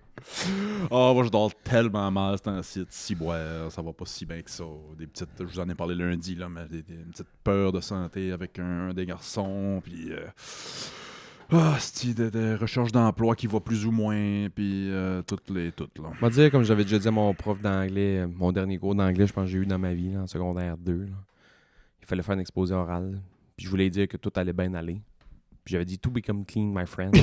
B: Ah, moi, je dors tellement mal, c'est un site ciboire, ça va pas si bien que ça. Des petites, je vous en ai parlé lundi, là, mais des petites peurs de santé avec un des garçons, puis... de recherche d'emploi qui va plus ou moins, puis toutes, là.
C: On va dire, comme j'avais déjà dit à mon prof d'anglais, mon dernier cours d'anglais, je pense que j'ai eu dans ma vie, là, en secondaire 2, là. Il fallait faire un exposé oral, puis je voulais dire que tout allait bien aller. Puis j'avais dit « To become clean, my friend ».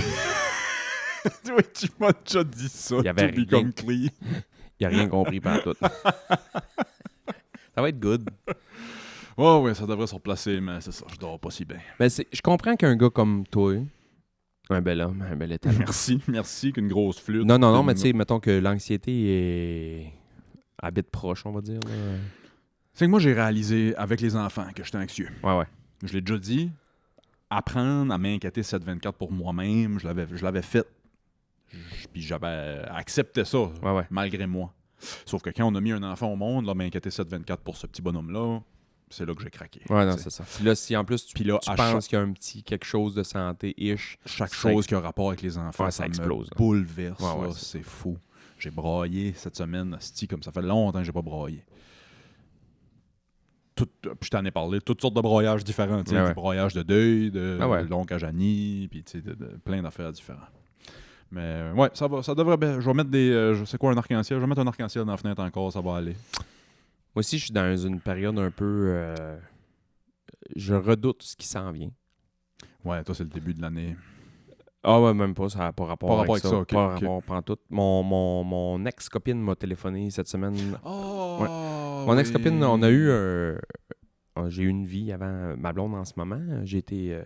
B: Oui, tu m'as déjà dit ça.
C: Il y avait
B: to become clean.
C: Il a rien compris par tout. Ça va être good.
B: Ouais, ça devrait se replacer, mais c'est ça, je dors pas si bien.
C: Mais je comprends qu'un gars comme toi, un bel homme, un bel étalon.
B: Merci qu'une grosse flûte.
C: Non, mais tu sais, mettons que l'anxiété habite proche, on va dire. Là.
B: C'est que moi, j'ai réalisé avec les enfants que j'étais anxieux.
C: Ouais.
B: Je l'ai déjà dit, apprendre à m'inquiéter 7/24 pour moi-même, je l'avais fait. Puis j'avais accepté ça,
C: Ouais.
B: malgré moi. Sauf que quand on a mis un enfant au monde, là, m'inquiéter 7/24 pour ce petit bonhomme-là, c'est là que j'ai craqué.
C: Ouais, non, c'est ça. Puis là, si en plus tu
B: à
C: penses qu'il y a un petit quelque chose de santé-ish,
B: chaque chose qui a rapport avec les enfants,
C: ouais,
B: ça
C: explose.
B: Me bouleverse.
C: Ouais,
B: c'est fou. J'ai braillé cette semaine, comme ça fait longtemps que j'ai pas braillé. Puis je t'en ai parlé, toutes sortes de braillages différents.
C: Ouais.
B: Du broyage de deuil, de
C: ouais.
B: l'oncle à Janie, puis de plein d'affaires différentes. Mais ouais, ça devrait bien. Je vais mettre je sais quoi, un arc-en-ciel. Je vais mettre un arc-en-ciel dans la fenêtre encore, ça va aller.
C: Moi aussi, je suis dans une période un peu... je redoute ce qui s'en vient.
B: Ouais, toi, c'est le début de l'année.
C: Ah ouais, même pas, ça n'a pas rapport avec ça.
B: OK.
C: Pas rapport, pantoute. Mon ex-copine m'a téléphoné cette semaine.
B: Oh!
C: Ouais. Mon ex-copine, on a eu j'ai eu une vie avant ma blonde en ce moment. J'ai été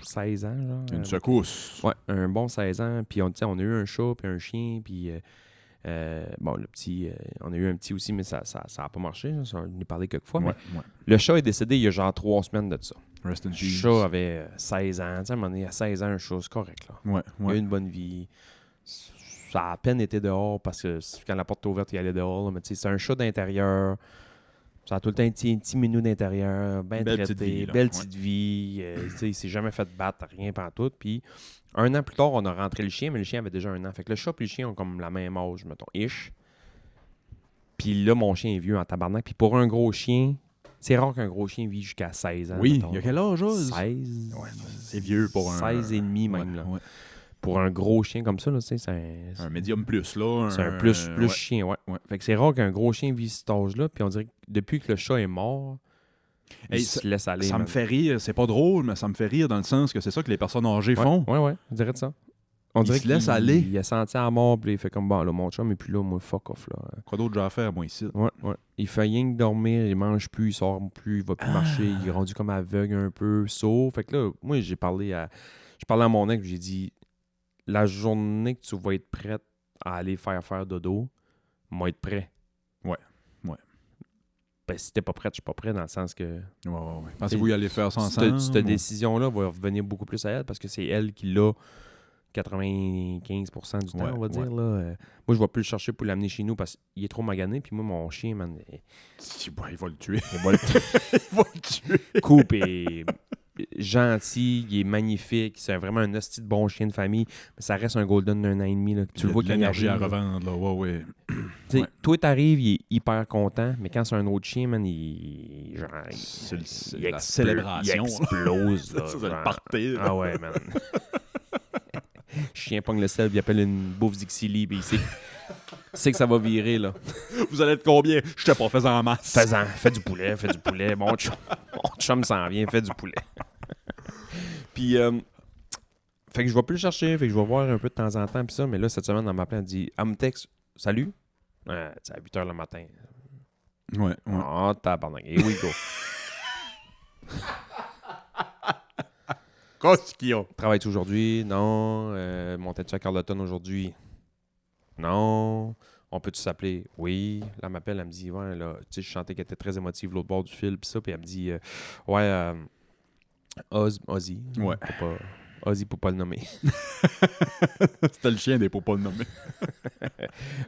C: 16 ans, genre.
B: Une secousse.
C: Ouais, un bon 16 ans. Puis on a eu un chat, puis un chien, puis... bon, le petit... on a eu un petit aussi, mais ça a pas marché. Là, on en a parlé quelques fois.
B: Ouais.
C: Le chat est décédé il y a genre 3 semaines de ça.
B: Rest in
C: Le
B: peace.
C: chat avait 16 ans. Tu sais, à un moment donné, à 16 ans, un chat, c'est correct, là.
B: Ouais.
C: Il a eu une bonne vie. Ça a à peine été dehors parce que quand la porte était ouverte, il allait dehors. Là. Mais tu sais, c'est un chat d'intérieur. Ça a tout le temps un petit minou d'intérieur, bien
B: Belle
C: traité,
B: petite vie, là.
C: belle petite vie. Tu sais, il s'est jamais fait battre, rien pantoute. Puis un an plus tard, on a rentré le chien, mais le chien avait déjà un an. Fait que le chat et le chien ont comme la même âge, mettons, ish. Puis là, mon chien est vieux en tabarnak. Puis pour un gros chien, c'est rare qu'un gros chien vit jusqu'à 16 ans.
B: Oui,
C: mettons.
B: il y a quel âge,
C: 16.
B: Ouais, c'est vieux pour un...
C: 16 et demi même, là.
B: Ouais.
C: Pour un gros chien comme ça, là, tu sais, c'est
B: Un médium plus, là.
C: c'est un plus
B: ouais.
C: chien, ouais. Fait que c'est rare qu'un gros chien vit cet âge-là. Puis on dirait que depuis que le chat est mort, il se laisse aller.
B: Ça
C: man.
B: me fait rire. C'est pas drôle, mais ça me fait rire dans le sens que c'est ça que les personnes âgées font.
C: Ouais, on dirait de ça. On
B: Il
C: dirait
B: se laisse
C: qu'il-
B: aller.
C: Il a senti à mort, puis il fait comme, bon, là, mon chum est plus là, moi, fuck off, là.
B: Quoi d'autre j'ai à faire, moi, ici?
C: Ouais. Il fait rien que dormir, il mange plus, il sort plus, il va plus marcher, il est rendu comme aveugle un peu, sourd. Fait que là, moi, j'ai parlé à mon ex, j'ai dit, la journée que tu vas être prête à aller faire dodo, moi, être prêt.
B: Ouais.
C: Ben, si t'es pas prête, je suis pas prêt, dans le sens que
B: Ouais. Pensez-vous y aller faire ça ensemble?
C: cette décision-là va revenir beaucoup plus à elle, parce que c'est elle qui l'a 95% du temps,
B: Ouais,
C: on va dire. Là. Moi, je vais plus le chercher pour l'amener chez nous parce qu'il est trop magané. Puis moi, mon chien, man,
B: Il va le tuer.
C: il va le
B: Il va le tuer.
C: coupe et gentil, il est magnifique. C'est vraiment un hostie de bon chien de famille. Mais ça reste un golden d'un an et demi. Là. Tu le vois qu'il y a
B: l'énergie à revendre, là. Ouais. Ouais.
C: Toi, t'arrives, il est hyper content. Mais quand c'est un autre chien, man,
B: C'est
C: il
B: la célébration.
C: Il explose. Là,
B: Ça, c'est
C: genre.
B: le party.
C: Ah ouais, man. Chien pogne le sel, il appelle une bouffe Dixili, puis il sait que ça va virer, là.
B: Vous allez être combien? Je sais pas, fais-en en masse.
C: Fais du poulet. Mon chum s'en vient, fais du poulet. Puis, fait que je vais plus le chercher, fait que je vais voir un peu de temps en temps, puis ça, mais là, cette semaine, elle m'appelle, elle dit, elle me texte, salut. C'est à 8h le matin.
B: Ouais.
C: Oh, tabarnak, here we go.
B: Qu'est-ce qu'il y a?
C: Travailles-tu aujourd'hui? Non. Montais-tu à Carleton aujourd'hui? Non. On peut-tu s'appeler? Oui. Là, elle m'appelle, elle me dit, ouais, là, tu sais, je chantais qu'elle était très émotive l'autre bord du fil, puis ça, puis elle me dit, ouais, Ozzy.
B: Ouais.
C: Ozzy, pour pas le nommer.
B: C'était le chien des pour pas le nommer.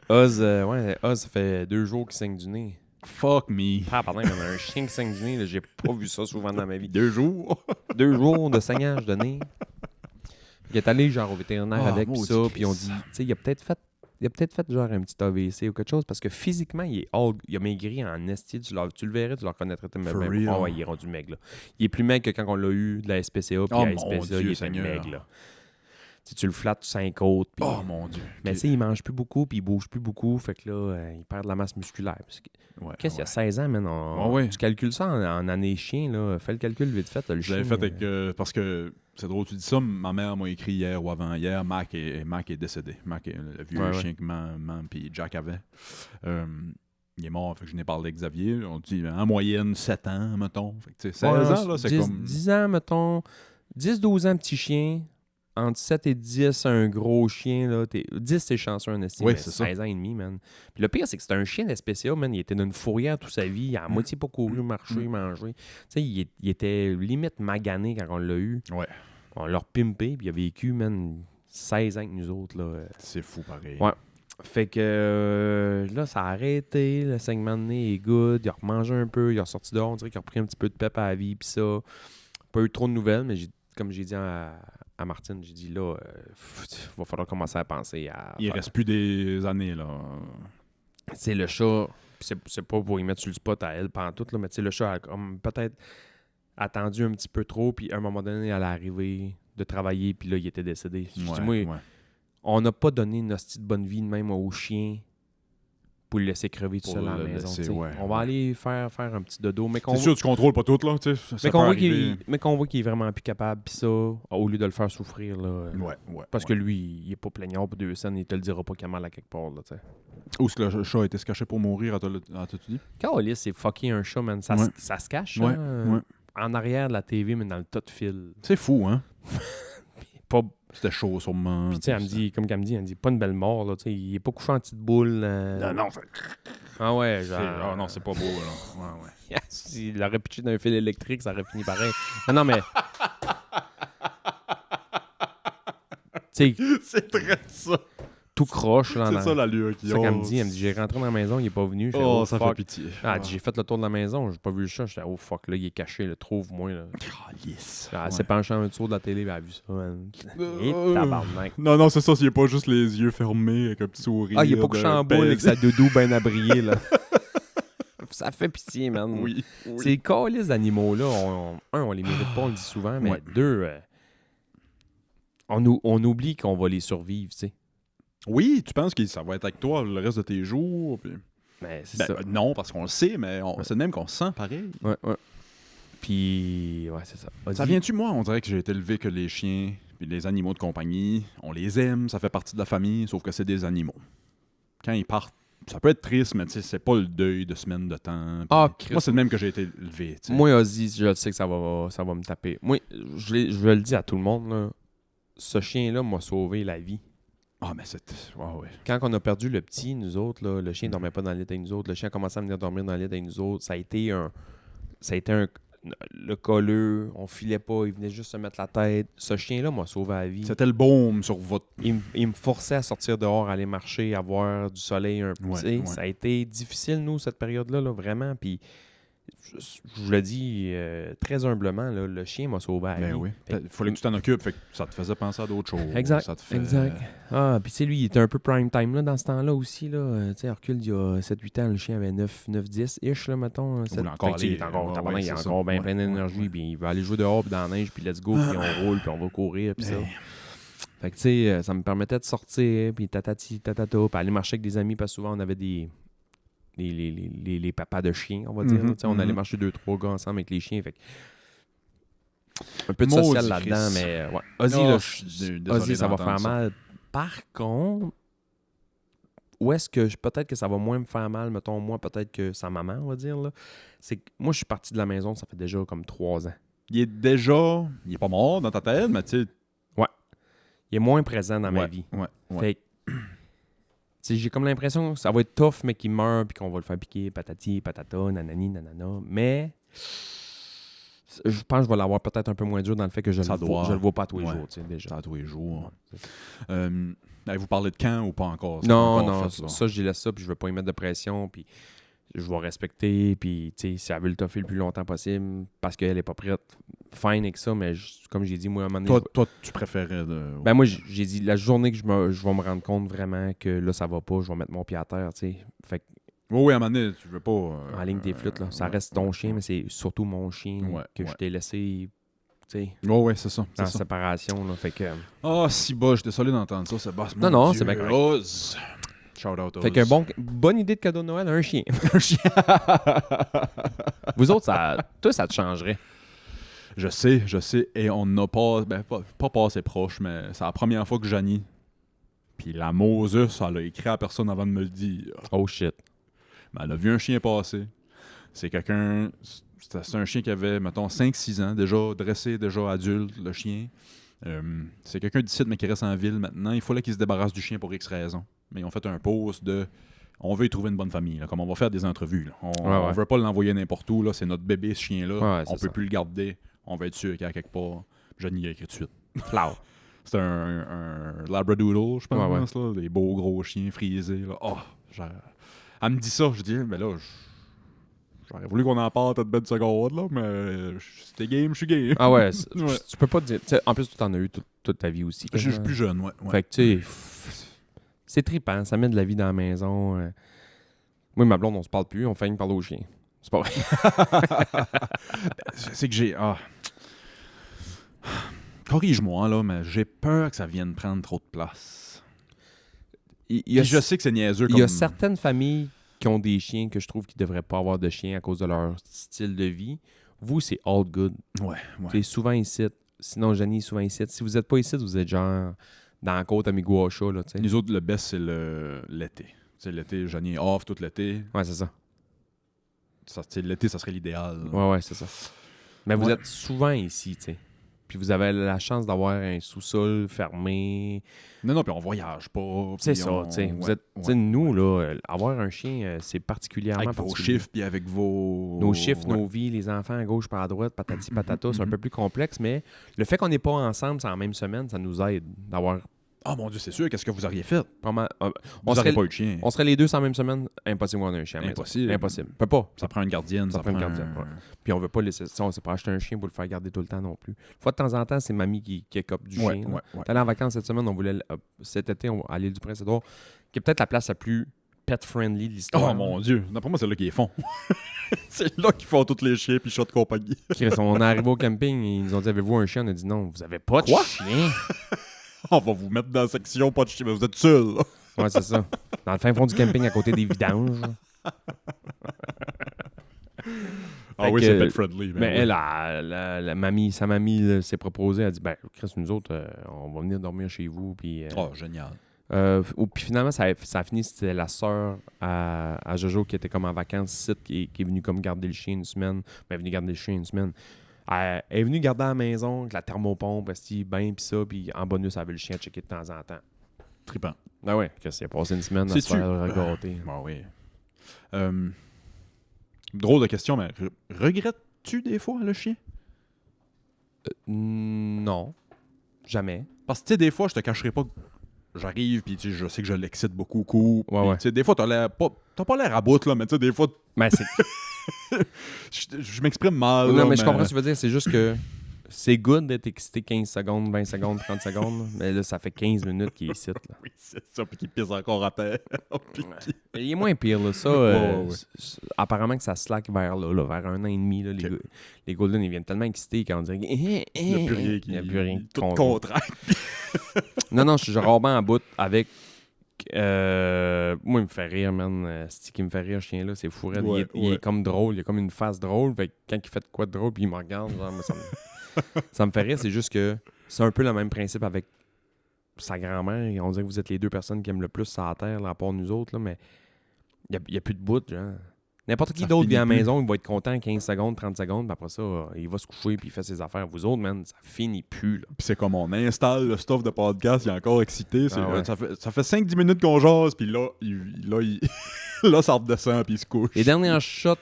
C: Oz, ça fait 2 jours qu'il saigne du nez.
B: Fuck me.
C: Ah, pardon, il y en a un chien qui saigne du nez, là, j'ai pas vu ça souvent dans ma vie.
B: 2 jours.
C: 2 jours de saignage de nez. Il est allé genre au vétérinaire avec pis
B: maudit
C: ça, puis on
B: Christ.
C: dit, tu sais, il a peut-être fait genre un petit AVC ou quelque chose parce que physiquement, il a maigri en esti. Tu le verrais, tu le reconnaîtrais
B: For
C: même.
B: real?
C: Ah ouais, il est rendu maigre là. Il est plus maigre que quand on l'a eu de la SPCA, puis
B: Oh
C: la
B: mon
C: SPCA,
B: Dieu,
C: il était
B: Seigneur.
C: maigre là. Tu sais, tu le flattes 5 autres. Puis...
B: Oh mon Dieu.
C: Mais tu sais, il mange plus beaucoup, puis il bouge plus beaucoup, fait que là, il perd de la masse musculaire. Parce que-
B: Ouais,
C: Qu'est-ce qu'il y a
B: ouais.
C: 16 ans, man?
B: Ouais.
C: Tu calcules ça en années chien, là. Fais le calcul vite fait, le
B: Je
C: chien.
B: l'avais fait avec. Parce que c'est drôle, tu dis ça, ma mère m'a écrit hier ou avant-hier. Mac est décédé. Mac est le vieux
C: Ouais, ouais.
B: chien que maman puis Jack avait. Il est mort, fait que je n'ai parlé avec Xavier. On dit en moyenne 7 ans, mettons. Fait que, tu sais, 16 ans, là, c'est
C: 10,
B: comme.
C: 10 ans, mettons. 10-12 ans, petit chien. Entre 7 et 10, un gros chien. Là, 10, c'est chanceux, un estime.
B: Oui,
C: Mais
B: c'est ça.
C: 16 ans et demi, man. Puis le pire, c'est que c'était un chien de spécial, man. Il était d'une fourrière toute sa vie. Il a à moitié pas couru, marché, mangé. Tu sais, il était limite magané quand on l'a eu.
B: Ouais.
C: On l'a repimpé, puis il a vécu, man, 16 ans avec nous autres, là.
B: C'est fou, pareil.
C: Ouais. Fait que là, ça a arrêté. Le saignement de nez est good. Il a remangé un peu. Il a sorti dehors. On dirait qu'il a repris un petit peu de pep à la vie. Puis ça, pas eu trop de nouvelles, mais comme j'ai dit à Martine, j'ai dit là, il va falloir commencer à penser à.
B: Il reste plus des années, là.
C: C'est le chat. Puis c'est pas pour y mettre sur le spot à elle pantoute, là, mais tu sais, le chat a comme peut-être attendu un petit peu trop. Puis à un moment donné, elle est arrivée de travailler. Puis là, il était décédé. Je dis, moi, on n'a pas donné une hostie de bonne vie de même au chien pour le laisser crever tout
B: Pour
C: seul à la
B: le
C: maison.
B: laisser,
C: tu sais.
B: ouais,
C: on va aller faire un petit dodo, mais qu'on
B: C'est sûr, tu contrôles pas tout, là. Tu sais, ça peut arriver.
C: mais qu'on voit qu'il est vraiment plus capable. Puis ça, au lieu de le faire souffrir, là,
B: Ouais.
C: parce que lui, il est pas plaignant pour 2 scènes, il te le dira pas qu'il a mal à quelque part. Là, tu sais.
B: Où est-ce que le chat a été se cacher pour mourir, t'as-tu dit?
C: Calice, c'est fucké un chat, man. Ça,
B: Ouais.
C: ça se cache,
B: Ouais,
C: hein,
B: ouais.
C: en arrière de la TV, mais dans le tas de fil.
B: C'est fou, hein?
C: Pas...
B: C'était chaud, sûrement.
C: Puis tu sais, elle me dit, comme qu'elle me dit, elle me dit, pas une belle mort, là, tu sais, il est pas couché en petite boule.
B: Non,
C: Ah ouais, genre...
B: Ah non, c'est pas beau, là. Ouais.
C: S'il aurait pitché d'un fil électrique, ça aurait fini pareil. Non, mais... Tu sais,
B: C'est très ça.
C: tout croche, là.
B: C'est ça l'allure qui
C: C'est ça qu'elle me dit. Elle me dit, j'ai rentré dans la maison, il est pas venu. Je fais,
B: Oh, ça fait
C: fuck.
B: pitié.
C: Ah, elle dit, j'ai fait le tour de la maison, j'ai pas vu le chat. J'étais, oh fuck, là, il est caché, là, trouve-moi, là.
B: Yes.
C: Elle s'est penchée en dessous de la télé, elle a vu ça, man. Et tabarnak.
B: Non, c'est ça, il est pas juste les yeux fermés avec un petit sourire.
C: Ah, il est pas couché en boule avec sa doudou bien abriée, là. Ça fait pitié, man.
B: Oui.
C: Ces calices d'animaux-là, on les mérite pas, on le dit souvent, mais
B: Ouais.
C: 2, on oublie qu'on va les survivre, tu sais.
B: Oui, tu penses que ça va être avec toi le reste de tes jours? Puis...
C: Mais c'est
B: Ben,
C: ça.
B: non, parce qu'on le sait, mais c'est de même qu'on se sent pareil.
C: Ouais. Puis, ouais, c'est ça.
B: Ça vient-tu, moi? On dirait que j'ai été élevé que les chiens puis les animaux de compagnie, on les aime, ça fait partie de la famille, sauf que c'est des animaux. Quand ils partent, ça peut être triste, mais tu sais, c'est pas le deuil de semaines de temps. Puis
C: Ah, Christ.
B: moi, c'est le même que j'ai été élevé. Tu sais.
C: Moi, Ozzy, je sais que ça va me taper. Moi, je le dis à tout le monde, là, ce chien-là m'a sauvé la vie.
B: Ah, mais c'est... ouais.
C: Quand on a perdu le petit, nous autres, là, le chien ne dormait pas dans le lit avec nous autres. Le chien a commencé à venir dormir dans le lit avec nous autres. Ça a été le colleux, on filait pas, il venait juste se mettre la tête. Ce chien-là m'a sauvé la vie.
B: C'était le baume sur votre...
C: Il me forçait à sortir dehors, aller marcher, à voir du soleil un peu.
B: Ouais,
C: Tu sais,
B: ouais.
C: Ça a été difficile, nous, cette période-là, là, vraiment. Puis, je vous le dis très humblement, là, le chien m'a sauvé la vie.
B: Ben oui.
C: Fait
B: Il fallait que tu t'en occupes, fait que ça te faisait penser à d'autres choses.
C: Exact,
B: Ça te fait...
C: exact. Ah, puis tu sais, lui, il était un peu prime time là, dans ce temps-là aussi. Tu sais, Hercule, il y a 7-8 ans, le chien avait 9-10-ish, là, mettons.
B: il a encore
C: il est
B: les-
C: encore,
B: ouais,
C: tabarnak, il
B: c'est
C: a
B: ça.
C: encore bien
B: Ouais,
C: plein d'énergie.
B: ouais.
C: Puis il veut aller jouer dehors, puis dans la neige, puis let's go, puis on roule, puis on va courir, puis ça.
B: Ben,
C: Fait que tu sais, ça me permettait de sortir, puis tatati, tatata, puis aller marcher avec des amis, parce que souvent, on avait les papas de chiens, on va dire.
B: Mhm,
C: Tu sais, on allait
B: mhm.
C: marcher 2-3 gars ensemble avec les chiens. Fait que un peu de
B: Maudit
C: social là-dedans,
B: Christ.
C: mais ouais. Ozzy,
B: Oh,
C: là,
B: je suis désolé
C: Ozzy, ça va
B: d'entendre
C: faire
B: ça.
C: mal. Par contre, où est-ce que peut-être que ça va moins me faire mal, mettons, moi, peut-être que sa maman, on va dire, là, c'est que moi, je suis parti de la maison, ça fait déjà comme 3 ans.
B: Il est déjà... Il est pas mort dans ta tête, mais tu sais...
C: Il est moins présent dans ma
B: Ouais,
C: vie.
B: ouais.
C: Fait que, tu sais, j'ai comme l'impression que ça va être tough, mais qu'il meurt, puis qu'on va le faire piquer, patati, patata, nanani, nanana. Mais je pense que je vais l'avoir peut-être un peu moins dur dans le fait que je le vois pas tous les jours, tu sais, déjà.
B: Ça, tous les jours.
C: Ouais, c'est ça.
B: Avez-vous parlé de camp ou pas encore? C'est
C: Non,
B: pas
C: non,
B: encore fait,
C: ça, je laisse ça, puis je veux pas y mettre de pression, puis je vais respecter, puis tu sais, si elle veut le toffer le plus longtemps possible, parce qu'elle est pas prête, fine avec ça, mais comme j'ai dit, moi, à un moment donné...
B: Toi, tu préférais de...
C: Ben moi, j'ai dit, la journée que je vais me rendre compte vraiment que là, ça va pas, je vais mettre mon pied à terre, tu sais. Fait que,
B: Oui, à un moment donné, tu veux pas...
C: en ligne des flûtes, là, ça reste ton chien, mais c'est surtout mon chien que je t'ai laissé, tu sais,
B: Oui, c'est ça.
C: en séparation, là, fait que...
B: Ah, si bas, je suis désolé d'entendre ça, Sébastien.
C: Non, non,
B: Mon
C: c'est
B: Dieu.
C: bien correct.
B: Oz. Shout out
C: Fait qu'un bonne idée de cadeau de Noël, un chien.
B: Un chien.
C: Vous autres, toi, ça te changerait.
B: Je sais, et on n'a pas, pas passé proche, mais c'est la première fois que Janie, puis la Moses, elle a écrit à personne avant de me le dire.
C: Oh shit.
B: Mais elle a vu un chien passer. C'est quelqu'un, c'est un chien qui avait, mettons, 5-6 ans, déjà dressé, déjà adulte, le chien. C'est quelqu'un d'ici, mais qui reste en ville maintenant. Il fallait qu'il se débarrasse du chien pour X raisons. Mais ils ont fait un post de... On veut y trouver une bonne famille, là, comme on va faire des entrevues. Là. On veut pas l'envoyer n'importe où. Là. C'est notre bébé, ce chien-là. On peut plus le garder. On va être sûr qu'il y a quelque part. Johnny a écrit tout de suite.
C: Flower.
B: C'est un Labradoodle, je pense. Là, des beaux gros chiens frisés. Là. Oh, elle me dit ça. Je dis, mais là, j'aurais voulu qu'on en parle peut-être de seconde, là, mais c'était game, je suis game.
C: Ah ouais, tu peux pas te dire... En plus, tu t'en as eu toute ta vie aussi.
B: Je suis plus jeune, ouais.
C: Fait que, tu sais, c'est trippant. Ça met de la vie dans la maison. Moi et ma blonde, on se parle plus. On fait une parler au chien. C'est pas vrai.
B: C'est que j'ai... Corrige-moi, là, mais j'ai peur que ça vienne prendre trop de place. Je sais que c'est niaiseux.
C: Il y a certaines familles qui ont des chiens que je trouve qu'ils devraient pas avoir de chiens à cause de leur style de vie. Vous, c'est all good.
B: Ouais.
C: C'est souvent ici. Sinon, Jenny est souvent ici. Si vous êtes pas ici, vous êtes genre dans la côte à Miguacha, là, tu sais.
B: Nous autres, le best, c'est l'été. Tu sais, l'été, Jenny est off tout l'été.
C: Ouais, c'est ça.
B: L'été, ça serait l'idéal.
C: Ouais, c'est ça. Mais vous êtes souvent ici, tu sais. Puis vous avez la chance d'avoir un sous-sol fermé.
B: Non, puis on voyage pas.
C: C'est ça, tu sais. Vous êtes, nous, là, avoir un chien, c'est particulièrement
B: avec vos chiffres, puis avec vos...
C: Nos chiffres, nos vies, les enfants à gauche, par à droite, patati patata, c'est un peu plus complexe, mais le fait qu'on n'est pas ensemble en même semaine, ça nous aide d'avoir...
B: Ah mon Dieu, c'est sûr, qu'est-ce que vous auriez fait?
C: On
B: n'auriez pas eu de chien.
C: On serait les deux sans la même semaine, impossible qu'on ait un chien. Impossible. Peut pas.
B: Ça prend une gardienne.
C: Ça prend une gardienne, ouais. Puis on veut pas laisser... On ne sait pas acheter un chien pour le faire garder tout le temps non plus. Une fois de temps en temps, c'est mamie qui écope du chien. T'es allé en vacances cette semaine, on voulait... cet été, à l'île du Prince-Édouard, qui est peut-être la place la plus pet-friendly de l'histoire.
B: Oh mon Dieu, d'après moi, c'est là qu'ils font. C'est là qu'ils font tous les chiens puis chats de compagnie.
C: On est arrivé au camping et ils nous ont dit, avez-vous un chien? On a dit non, vous avez pas de chien.
B: On va vous mettre dans la section pas de chien, mais vous êtes seuls.
C: Ouais, c'est ça. Dans le fin fond du camping à côté des vidanges.
B: Ah oui, c'est pet-friendly.
C: Mais elle, sa mamie là, s'est proposée, elle a dit, ben, Chris, nous autres, on va venir dormir chez vous. Puis,
B: génial.
C: Puis finalement, ça a fini, c'était la sœur à Jojo qui était comme en vacances ici, qui est venue comme garder le chien une semaine. Ben, elle est venue garder le chien une semaine. Elle est venue garder à la maison avec la thermopompe, ben, puis ça, puis en bonus, elle avait le chien checker de temps en temps.
B: Trippant.
C: Ah ouais, qu'est-ce qu'il a passé une semaine à se faire regarder.
B: Ah oui. Drôle de question, mais regrettes-tu des fois le chien?
C: Non. Jamais.
B: Parce que, tu sais, des fois, je te cacherai pas que j'arrive, puis je sais que je l'excite beaucoup.
C: Ouais.
B: Des fois, t'as pas l'air à bout, là, mais tu sais, des fois...
C: Ben, c'est...
B: je m'exprime mal.
C: Non, mais je comprends ce que tu veux dire. C'est juste que c'est good d'être excité 15 secondes, 20 secondes, 30 secondes. Mais là, ça fait 15 minutes qu'il est ici. Là.
B: Oui, c'est ça. Puis qu'il pisse encore à terre.
C: Il est moins pire. Là. Ça, apparemment que ça slack vers 1 an et demi. Là, les Golden, ils viennent tellement excités qu'on dirait
B: il n'y a plus rien qui...
C: Tout
B: contraire.
C: Non, je suis rarement à bout avec... moi, il me fait rire, man. Ce qui me fait rire, ce chien-là, c'est fou. Il est comme drôle. Il a comme une face drôle. Fait que quand il fait de quoi de drôle, puis il me regarde, genre, ça me fait rire. C'est juste que c'est un peu le même principe avec sa grand-mère. On dirait que vous êtes les deux personnes qui aiment le plus sur la terre, là, à part nous autres. Là, mais il n'y a plus de bout, genre. N'importe qui
B: Ça
C: d'autre
B: finit
C: vient à la
B: plus.
C: maison, il va être content 15 secondes, 30 secondes, puis après ça, il va se coucher puis il fait ses affaires. Vous autres, man, ça finit plus, là.
B: Puis c'est comme on installe le stuff de podcast, il est encore excité.
C: Ah ouais.
B: Ça fait 5-10 minutes qu'on jase, puis là, là, ça redescend, puis il se couche.
C: Les dernières shots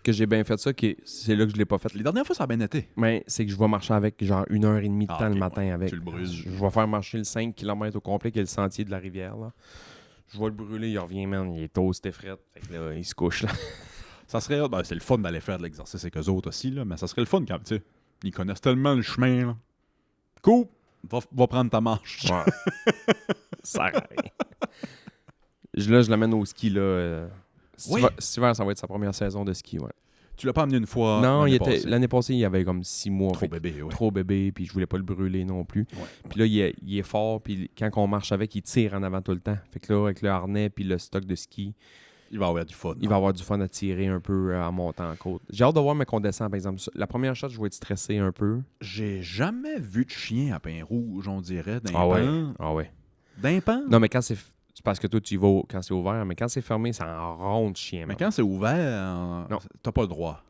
C: que j'ai bien fait ça, c'est là que je l'ai pas fait.
B: Les dernières fois, ça a bien été.
C: Mais c'est que je vais marcher avec genre 1h30 de temps
B: Ah, ok,
C: le matin
B: ouais.
C: avec.
B: Tu le brûles.
C: Je vais faire marcher le 5 km au complet, qui est le sentier de la rivière, là. Je vais le brûler, il revient, man, il est toasté fret. Fait que là, il se couche, là.
B: Ça serait... Ben, c'est le fun d'aller faire de l'exercice avec eux autres aussi, là, mais ça serait le fun quand, tu sais, ils connaissent tellement le chemin, là. Cool! Va prendre ta marche.
C: Ouais. Ça sert à rien. Là, je l'amène au ski, là. Cet hiver, ça va être sa première saison de ski, ouais.
B: Tu l'as pas amené une fois
C: Non,
B: passée?
C: l'année passée, il y avait comme 6 mois.
B: Trop bébé, ouais.
C: Trop bébé, puis je voulais pas le brûler non plus.
B: Ouais.
C: Puis là, il est fort, puis quand on marche avec, il tire en avant tout le temps. Fait que là, avec le harnais puis le stock de ski,
B: Il va avoir du fun.
C: il va avoir du fun à tirer un peu en montant en côte. J'ai hâte de voir, mais qu'on descend, par exemple. La première shot, je vais être stressé un peu.
B: J'ai jamais vu de chien à pain rouge, on dirait, d'un
C: Ah ouais.
B: pan.
C: Ah ouais.
B: D'un pan?
C: Non, mais quand c'est parce que toi, tu y vas quand c'est ouvert, mais quand c'est fermé, ça en ronde chien.
B: Mais
C: man.
B: quand c'est ouvert,
C: Non.
B: t'as pas le droit.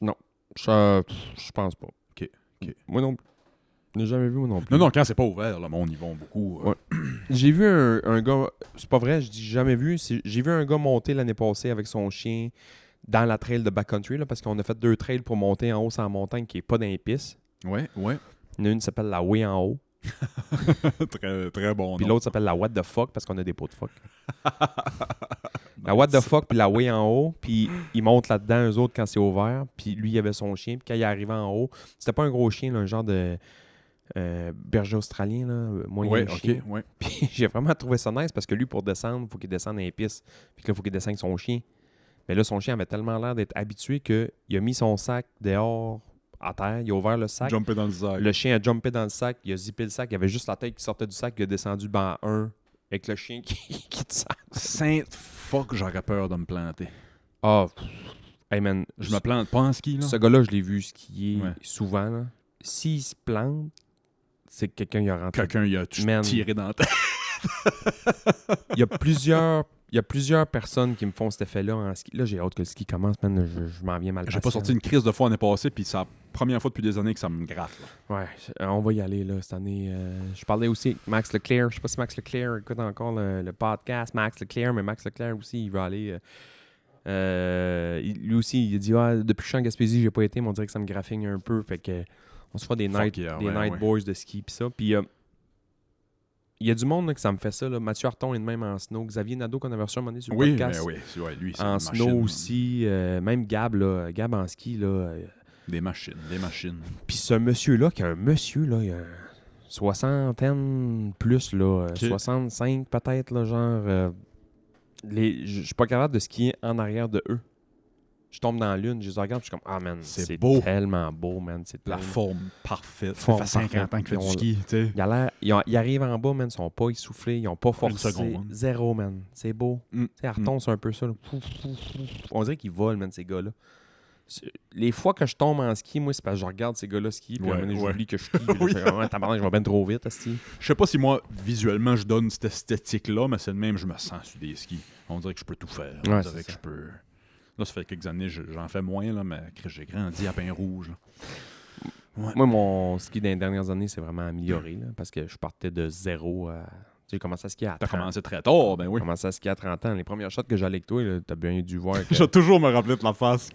C: Non. Je pense pas.
B: OK.
C: Moi non plus. Je n'ai jamais vu, moi non plus.
B: Non, quand c'est pas ouvert, le monde y va beaucoup.
C: Ouais. J'ai vu un gars, c'est pas vrai, je dis jamais vu, j'ai vu un gars monter l'année passée avec son chien dans la trail de backcountry, là, parce qu'on a fait 2 trails pour monter en haut sur la montagne qui est pas dans les pistes.
B: Ouais.
C: Il y en a une qui s'appelle la Way en haut,
B: Très, très bon.
C: puis
B: nom.
C: l'autre s'appelle la What the fuck parce qu'on a des pots de fuck. La What the fuck puis la Way en haut, puis ils montent là-dedans eux autres quand c'est ouvert, puis lui il avait son chien, puis quand il est arrivé en haut, c'était pas un gros chien, là, un genre de berger australien, là, moyen
B: Ouais,
C: chien.
B: OK, ouais.
C: Puis j'ai vraiment trouvé ça nice parce que lui, pour descendre, il faut qu'il descende dans les pistes. Puis là, il faut qu'il descende avec son chien. Mais là, son chien avait tellement l'air d'être habitué qu'il a mis son sac dehors à terre, il a ouvert le sac.
B: Jumper dans le sac.
C: Le chien a jumpé dans le sac, il a zippé le sac, il y avait juste la tête qui sortait du sac, il a descendu banc 1 avec le chien qui te sac.
B: Sainte fuck, j'aurais peur de me planter.
C: Ah, hey man,
B: Je me plante pas en ski, là.
C: ce gars-là, je l'ai vu skier
B: Ouais.
C: souvent. Là. S'il se plante, c'est que quelqu'un y a rentré.
B: Quelqu'un y a
C: Man.
B: tiré dans la tête.
C: Il y a plusieurs personnes qui me font cet effet-là en ski. Là, j'ai hâte que le ski commence, man. Je m'en viens mal.
B: J'ai pas sorti une crise de fois l'année passée, puis c'est la première fois depuis des années que ça me gratte. Là.
C: Ouais, on va y aller là, cette année. Je parlais aussi avec Max Leclerc. Je sais pas si Max Leclerc écoute encore le podcast. Max Leclerc, mais Max Leclerc aussi, il veut aller. Lui aussi, il a dit depuis que je suis en Gaspésie, j'ai pas été, mais on dirait que ça me graffigne un peu. Fait que on se fera des night,
B: yeah,
C: des
B: ouais,
C: night
B: ouais.
C: boys de ski pis ça. Puis il y a du monde là, que ça me fait ça. Là. Mathieu Harton est de même en snow. Xavier Nadeau qu'on avait reçu un moment donné sur le
B: Oui,
C: podcast.
B: mais oui, ouais, lui, c'est
C: En
B: une
C: snow
B: machine.
C: aussi. Même Gab, là, Gab en ski. Là,
B: Des machines.
C: Puis ce monsieur-là, qui est un monsieur, là, il a soixantaine plus, là, 65 peut-être, là, genre. Je suis pas capable de skier en arrière de eux. Je tombe dans la lune, je les regarde, je suis comme, ah man,
B: C'est
C: c'est
B: beau.
C: tellement beau, man. C'est
B: La
C: tellement-
B: forme parfaite.
C: Forme
B: Ça fait 50 ans qu'il fait du
C: parfaite.
B: ski, tu sais.
C: Il a l'air, ils arrivent en bas, man, ils sont pas essoufflés, ils ont pas forcé.
B: seconde.
C: Zéro, man. C'est beau.
B: Mm.
C: Tu sais, Arton, c'est un peu ça. Là. Pouf, pouf, pouf. On dirait qu'ils volent, man, ces gars-là. Les fois que je tombe en ski, moi, c'est parce que je regarde ces gars-là skier, puis à un moment donné,
B: Ouais.
C: j'oublie que je skie. Puis là,
B: Oui.
C: je fais, ah, tabarnak, je vais bien trop vite, asti.
B: Je sais pas si moi, visuellement, je donne cette esthétique-là, mais c'est le même, je me sens sur des skis. On dirait que je peux tout faire. On
C: Ouais,
B: dirait
C: c'est
B: que
C: ça.
B: je peux... Là, ça fait quelques années, j'en fais moins, là, mais j'ai grandi à pain rouge. Là. Ouais.
C: Moi, mon ski dans les dernières années, c'est vraiment amélioré, là, parce que je partais de zéro à... J'ai commencé à skier à
B: T'as
C: 30.
B: commencé très tard, ben oui.
C: J'ai commencé à skier à 30 ans. Les premières shots que j'allais avec toi, là, t'as bien dû voir que...
B: Je vais toujours me rappeler de la face.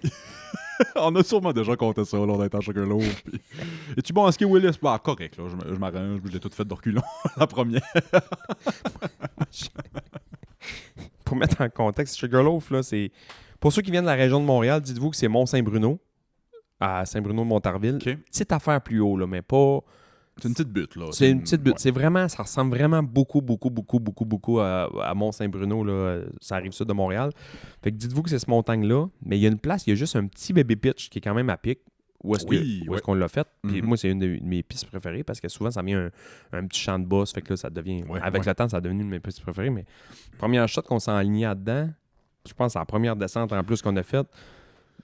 B: On a sûrement déjà compté ça, là, on a été à Sugarloaf. Puis... Es-tu bon en ski, Willis? Bah, correct, là, je m'arrange, je l'ai tout fait de reculons, la première.
C: Pour mettre en contexte, Sugarloaf, là, c'est... Pour ceux qui viennent de la région de Montréal, dites-vous que c'est Mont-Saint-Bruno, à Saint-Bruno-de-Montarville.
B: OK.
C: Petite affaire plus haut, là, mais pas...
B: C'est une petite butte, là.
C: C'est une petite butte.
B: Ouais.
C: C'est vraiment... Ça ressemble vraiment beaucoup à Mont-Saint-Bruno, là. Ça arrive ça de Montréal. Fait que dites-vous que c'est ce montagne-là, mais il y a une place, il y a juste un petit bébé pitch qui est quand même à pic. Où est-ce
B: Oui,
C: où est-ce qu'on l'a fait? Puis
B: Mhm.
C: moi, c'est une de mes pistes préférées parce que souvent, ça vient un petit champ de boss. Fait que là, ça devient...
B: Ouais,
C: avec
B: ouais.
C: le temps, ça a devenu une de mes pistes préférées. Mais première shot qu'on s'est enligné là-dedans, je pense que c'est la première descente en plus qu'on a faite.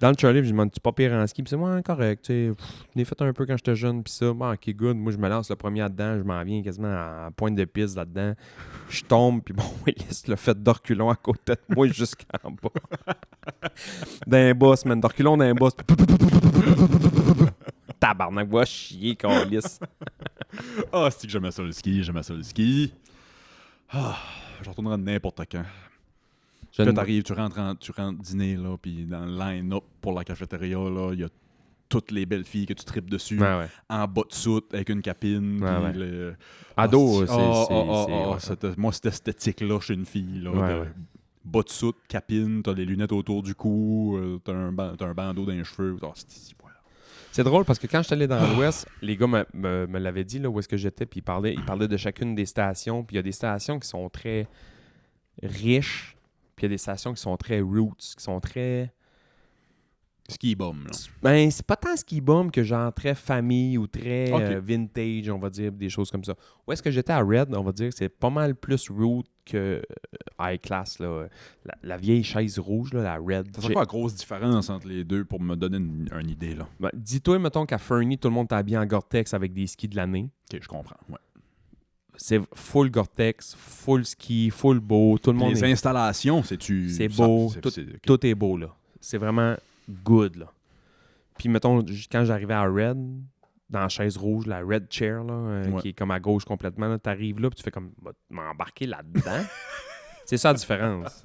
C: Dans le chairlift, je me demande, tu pas pire en ski? Puis c'est moi, correct, tu sais, je l'ai fait un peu quand j'étais jeune, puis ça, bon, ok, good. Moi, je me lance le premier là-dedans, je m'en viens quasiment à pointe de piste là-dedans. Je tombe, puis bon, Willis l'a fait d'orculon à côté de moi jusqu'en bas. D'un boss, man, d'orculon d'un boss. Tabarnak, va chier, câlisse.
B: Ah, c'est que j'aimais ça le ski. Ah, je retournerai n'importe quand. Quand t'arrives, tu rentres dîner, là, puis dans le line-up pour la cafétéria, là, il y a toutes les belles filles que tu tripes dessus,
C: Ouais.
B: en bas de soute, avec une capine.
C: Ouais.
B: Le...
C: Ado,
B: Moi, cette esthétique-là chez une fille, là,
C: Ouais.
B: bas de soute, capine, t'as les lunettes autour du cou, t'as un bandeau dans les cheveux. Oh,
C: c'est drôle parce que quand je suis allé dans l'Ouest, les gars me l'avaient dit, là, où est-ce que j'étais, puis ils parlaient de chacune des stations, puis il y a des stations qui sont très riches, puis il y a des stations qui sont très roots, qui sont très...
B: Ski bum, là.
C: Ben, c'est pas tant ski bum que genre très famille ou très
B: Ok.
C: vintage, on va dire, des choses comme ça. Où est-ce que j'étais à Red, on va dire, c'est pas mal plus root que high class, là. La vieille chaise rouge, là, la Red.
B: Ça serait quoi la grosse différence entre les deux pour me donner une idée, là?
C: Ben, dis-toi, mettons qu'à Fernie, tout le monde est habillé en Gore-Tex avec des skis de l'année.
B: Ok, je comprends, ouais.
C: C'est full Gore-Tex, full ski, full beau. Tout le monde
B: Les installations, c'est-tu...
C: C'est beau,
B: ok.
C: tout est beau, là. C'est vraiment good, là. Puis, mettons, quand j'arrivais à Red, dans la chaise rouge, la Red Chair, là,
B: Ouais.
C: qui est comme à gauche complètement, là, t'arrives là, puis tu fais comme, m'embarquer là-dedans. C'est ça la différence.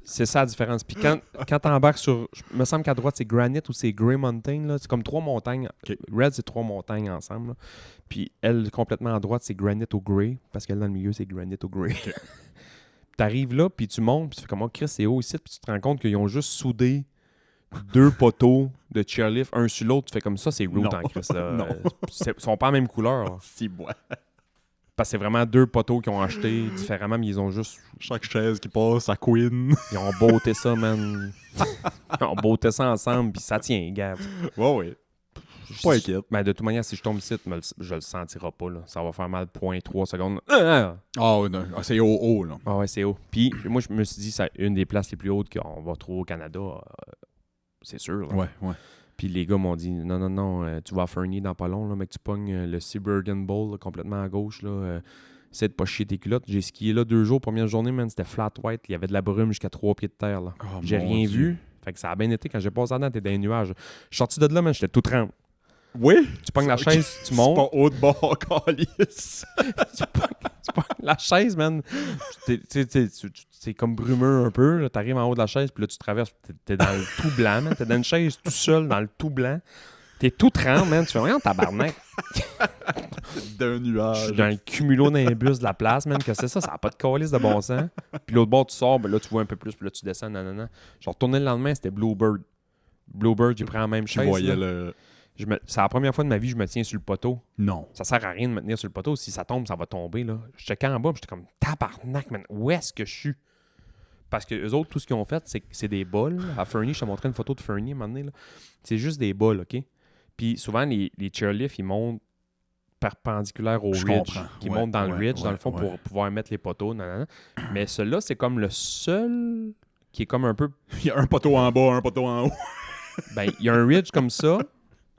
C: C'est ça la différence. Puis quand t'embarques sur... Il me semble qu'à droite, c'est Granite ou c'est Grey Mountain, là. C'est comme 3 montagnes.
B: Ok.
C: Red, c'est 3 montagnes ensemble, là. Puis elle, complètement à droite, c'est Granite ou Grey, parce qu'elle, dans le milieu, c'est Granite ou Grey. T'arrives là, puis tu montes, puis tu fais comme, oh, Chris, c'est haut ici, puis tu te rends compte qu'ils ont juste soudé 2 poteaux de chairlift, un sur l'autre. Tu fais comme ça, c'est route en Chris, là.
B: Non.
C: Ils sont pas en même couleur, là.
B: Si, bois.
C: Parce que c'est vraiment 2 poteaux qu'ils ont achetés différemment, mais ils ont juste...
B: Chaque chaise qui passe à Queen.
C: Ils ont beauté ça, man. Ils ont beauté ça ensemble, puis ça tient, gars.
B: Ouais. Pas inquiète.
C: Ben, de toute manière, si je tombe ici, je le sentirai pas, là. Ça va faire mal 0.3 secondes.
B: Ah, non. Ah, c'est haut, là.
C: Ah ouais, c'est haut. Puis moi, je me suis dit, c'est une des places les plus hautes qu'on va trouver au Canada. C'est sûr, là.
B: Ouais.
C: Puis les gars m'ont dit, non, tu vas à Fernie dans pas long, là, mec, tu pognes le Seabergen Bowl, là, complètement à gauche, là. Essaie de pas chier tes culottes. J'ai skié là 2 jours. Première journée, man, c'était flat white. Il y avait de la brume jusqu'à 3 pieds de terre, là.
B: Oh,
C: J'ai
B: mon
C: rien
B: Dieu.
C: vu. Fait que ça a bien été. Quand j'ai passé là-dedans, t'es dans les nuages. Je suis sorti de là, man, j'étais tout trempe.
B: Oui.
C: Tu pognes la chaise, tu
B: C'est
C: montes.
B: pas haut de bord, calice.
C: tu pognes la chaise, man. C'est comme brumeux un peu. Là. T'arrives en haut de la chaise, puis là, tu traverses. T'es dans le tout blanc, man. T'es dans une chaise tout seul, dans le tout blanc. T'es tout trempe, man. Tu fais rien, tabarnak.
B: D'un
C: Je
B: nuage.
C: suis dans le cumulonimbus de la place, man. Que c'est ça? Ça n'a pas de calice de bon sens. Puis l'autre bord, tu sors, ben là, tu vois un peu plus, puis là, tu descends, nanana. Je suis retourné le lendemain, c'était Bluebird. Bluebird, j'ai pris la même
B: Tu
C: chaise.
B: voyais
C: là.
B: le...
C: C'est la première fois de ma vie que je me tiens sur le poteau.
B: Non.
C: Ça sert à rien de me tenir sur le poteau. Si ça tombe, ça va tomber. Là. Je checkais en bas, puis j'étais comme tabarnak, man. Où est-ce que je suis? Parce que eux autres, tout ce qu'ils ont fait, c'est des bols. À Fernie, je te montrais une photo de Fernie à un moment donné. Là. C'est juste des bols, OK? Puis souvent, les chairlifts, ils montent perpendiculaires au
B: Je
C: ridge.
B: comprends.
C: Ils
B: Ouais,
C: montent dans le
B: ouais,
C: ridge, dans le fond,
B: ouais.
C: pour pouvoir mettre les poteaux. Nanana. Mais celui-là, c'est comme le seul qui est comme un peu...
B: Il y a un poteau en bas, un poteau en haut.
C: Ben, il y a un ridge comme ça.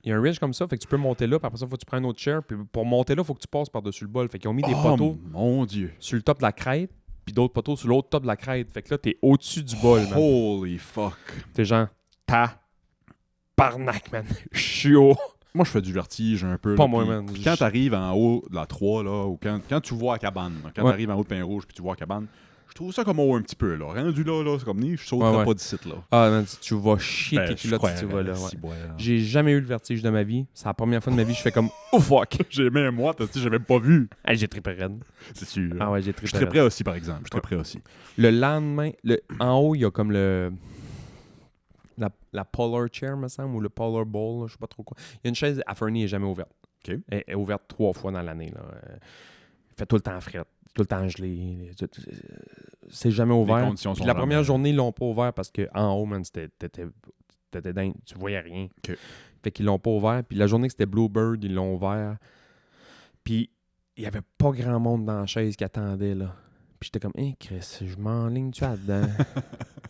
C: Il y a un ridge comme ça, fait que tu peux monter là, puis après ça, il faut que tu prennes un autre chair. Puis pour monter là, il faut que tu passes par-dessus le bol. Fait qu'ils ont mis des poteaux
B: Mon Dieu.
C: sur le top de la crête, puis d'autres poteaux sur l'autre top de la crête. Fait que là, t'es au-dessus du bol, man.
B: Holy fuck.
C: T'es genre, tabarnak, man. Je suis haut.
B: Moi, je fais du vertige un peu.
C: Pas
B: là,
C: moi,
B: puis-
C: man.
B: puis quand t'arrives en haut de la 3, là, ou quand tu vois la cabane, là, quand
C: Ouais.
B: t'arrives en haut de Pin-Rouge puis tu vois la cabane, je trouve ça comme haut un petit peu, là. Rendu là, c'est comme, je sauterais
C: Ouais.
B: pas d'ici, là.
C: Ah, man, tu vas chier
B: Ben,
C: tes
B: je
C: culottes si tu
B: croirais,
C: vas là.
B: si,
C: Ouais.
B: ouais.
C: J'ai jamais eu le vertige de ma vie. C'est la première fois de ma vie, je fais comme, oh fuck.
B: J'ai même moi, t'as dit, j'ai même pas vu.
C: Hey, j'ai trippé raide.
B: C'est sûr.
C: Ah ouais, j'ai
B: Je
C: trippé
B: suis très
C: raide.
B: prêt aussi, par exemple. Je suis très prêt aussi.
C: Le lendemain, en haut, il y a comme la Polar Chair, me semble, ou le Polar Bowl, là, je sais pas trop quoi. Il y a une chaise à Fernie, elle n'est jamais ouverte.
B: OK.
C: Elle est ouverte 3 fois dans l'année. Là. Il fait tout le temps frette, tout le temps gelé. C'est jamais
B: Les
C: ouvert.
B: conditions
C: Puis
B: sont
C: la première
B: vraiment-
C: journée, ils l'ont pas ouvert parce qu'en haut, man, t'étais dingue. Tu voyais rien.
B: OK.
C: Fait qu'ils l'ont pas ouvert. Puis la journée que c'était Bluebird, ils l'ont ouvert. Puis il y avait pas grand monde dans la chaise qui attendait, là. Puis j'étais comme, Chris, je m'enligne-tu là-dedans?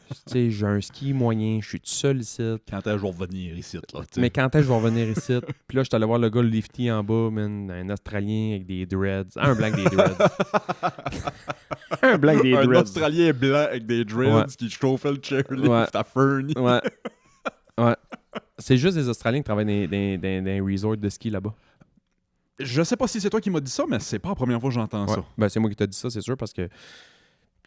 C: Tu sais, j'ai un ski moyen, je suis tout seul ici.
B: Quand est-ce que je vais revenir ici, là, tu sais.
C: Mais quand est-ce que je vais revenir ici? Puis là, je suis allé voir le gars, le lifty en bas, man, un Australien avec des dreads. Un blanc avec des dreads. Un blanc avec des
B: Un
C: dreads.
B: Australien blanc avec des dreads qui chauffait le chairlift à Fernie.
C: Ouais. Ouais. C'est juste des Australiens qui travaillent dans un resort de ski là-bas.
B: Je sais pas si c'est toi qui m'as dit ça, mais c'est pas la première fois que j'entends
C: Ouais.
B: ça.
C: Ben, c'est moi qui t'ai dit ça, c'est sûr, parce que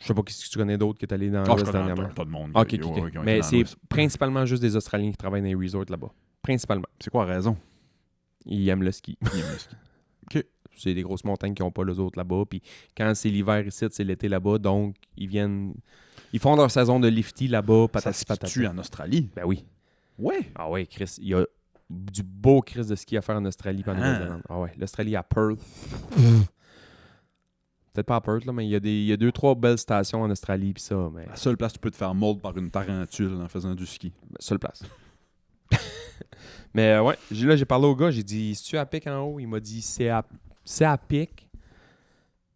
C: je sais pas si tu connais d'autres qui est allé dans
B: Ah, je
C: l'Ouest
B: connais
C: dernièrement.
B: pas de monde.
C: Ok,
B: qui-
C: ok.
B: qui ont été
C: Mais
B: dans
C: c'est
B: l'Ouest.
C: principalement juste des Australiens qui travaillent dans les resorts là-bas. Principalement.
B: C'est quoi la raison?
C: Ils aiment le ski.
B: Ils aiment le ski. OK.
C: C'est des grosses montagnes qui n'ont pas les autres là-bas. Puis quand c'est l'hiver ici, c'est l'été là-bas. Donc, ils viennent. Ils font leur saison de lifty là-bas,
B: Ça
C: patati
B: se
C: patata.
B: situe en Australie.
C: Ben oui.
B: Ouais.
C: Ah ouais, Chris. Il y a du beau Chris de ski à faire en Australie et en Nouvelle-Zélande. Ah ouais. L'Australie à Perth. Peut-être pas à Perth, là, mais il y a 2-3 belles stations en Australie. Puis ça, mais.
B: La seule place où tu peux te faire mold par une tarentule en faisant du ski.
C: Seule place. Mais ouais, j'ai parlé au gars, j'ai dit, c'est-tu à pic en haut? Il m'a dit, c'est à pic.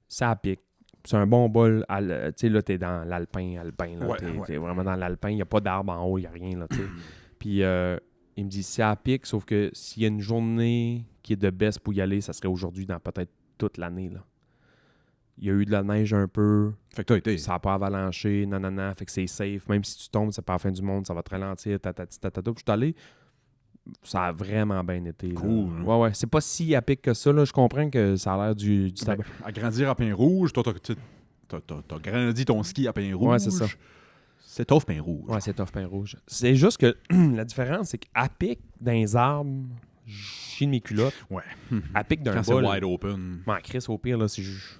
C: C'est à pic. C'est un bon bol. Tu sais, là, t'es dans l'alpin. Là,
B: Ouais,
C: t'es vraiment dans l'alpin. Il n'y a pas d'arbre en haut, il n'y a rien, là, tu sais. Puis il me dit, c'est à pic, sauf que s'il y a une journée qui est de baisse pour y aller, ça serait aujourd'hui dans peut-être toute l'année, là. Il y a eu de la neige un peu.
B: Fait que t'as été.
C: Ça n'a pas avalanché, non. Fait que c'est safe. Même si tu tombes, c'est pas la fin du monde, ça va te ralentir, tatati. Puis je suis allé. Ça a vraiment bien été. Là.
B: Cool.
C: Ouais. C'est pas si à pic que ça. Là. Je comprends que ça a l'air du
B: Ben,
C: tabac.
B: à grandir à Pain Rouge, toi, t'as grandi ton ski à Pain Rouge.
C: Ouais, c'est ça.
B: C'est tough Pain Rouge.
C: Ouais, c'est tough, pain rouge. C'est juste que la différence, c'est qu'à pic, dans les arbres, j'ai de mes culottes.
B: Ouais.
C: À pic d'un
B: Quand c'est
C: bol.
B: wide open,
C: Ouais, Chris, au pire, là, si je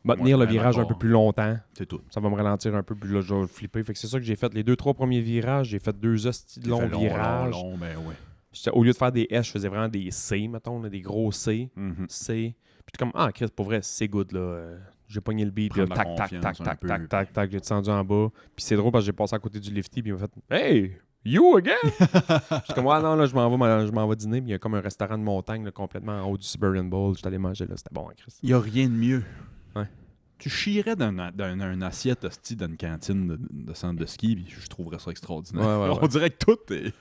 C: vais tenir le
B: ben,
C: virage un
B: d'accord.
C: peu plus longtemps.
B: c'est tout.
C: Ça va me ralentir un peu, puis là, je vais flipper. Fait que c'est ça que j'ai fait. Les 2-3 premiers virages, j'ai fait 2 hosties de longs virages.
B: Long, ben ouais.
C: Au lieu de faire des S, je faisais vraiment des C, mettons, là, des gros C.
B: Mhm.
C: C. Puis comme, Chris, pour vrai, c'est good, là. J'ai pogné le beat, là,
B: Prendre la
C: tac, tac,
B: confiance
C: tac,
B: un peu.
C: tac, tac, tac, j'ai descendu en bas. Puis c'est drôle parce que j'ai passé à côté du lifty, puis il m'a fait « Hey, you again? » J'étais comme « Ouais, non, là, je m'en vais dîner. » Puis il y a comme un restaurant de montagne, là, complètement en haut du Siberian Bowl. J'étais allé manger là, c'était bon, hein, Chris.
B: Il n'y a rien de mieux.
C: Ouais.
B: Tu chierais dans une assiette hostie d'une cantine de centre de ski, puis je trouverais ça extraordinaire.
C: Ouais.
B: On dirait que tout est...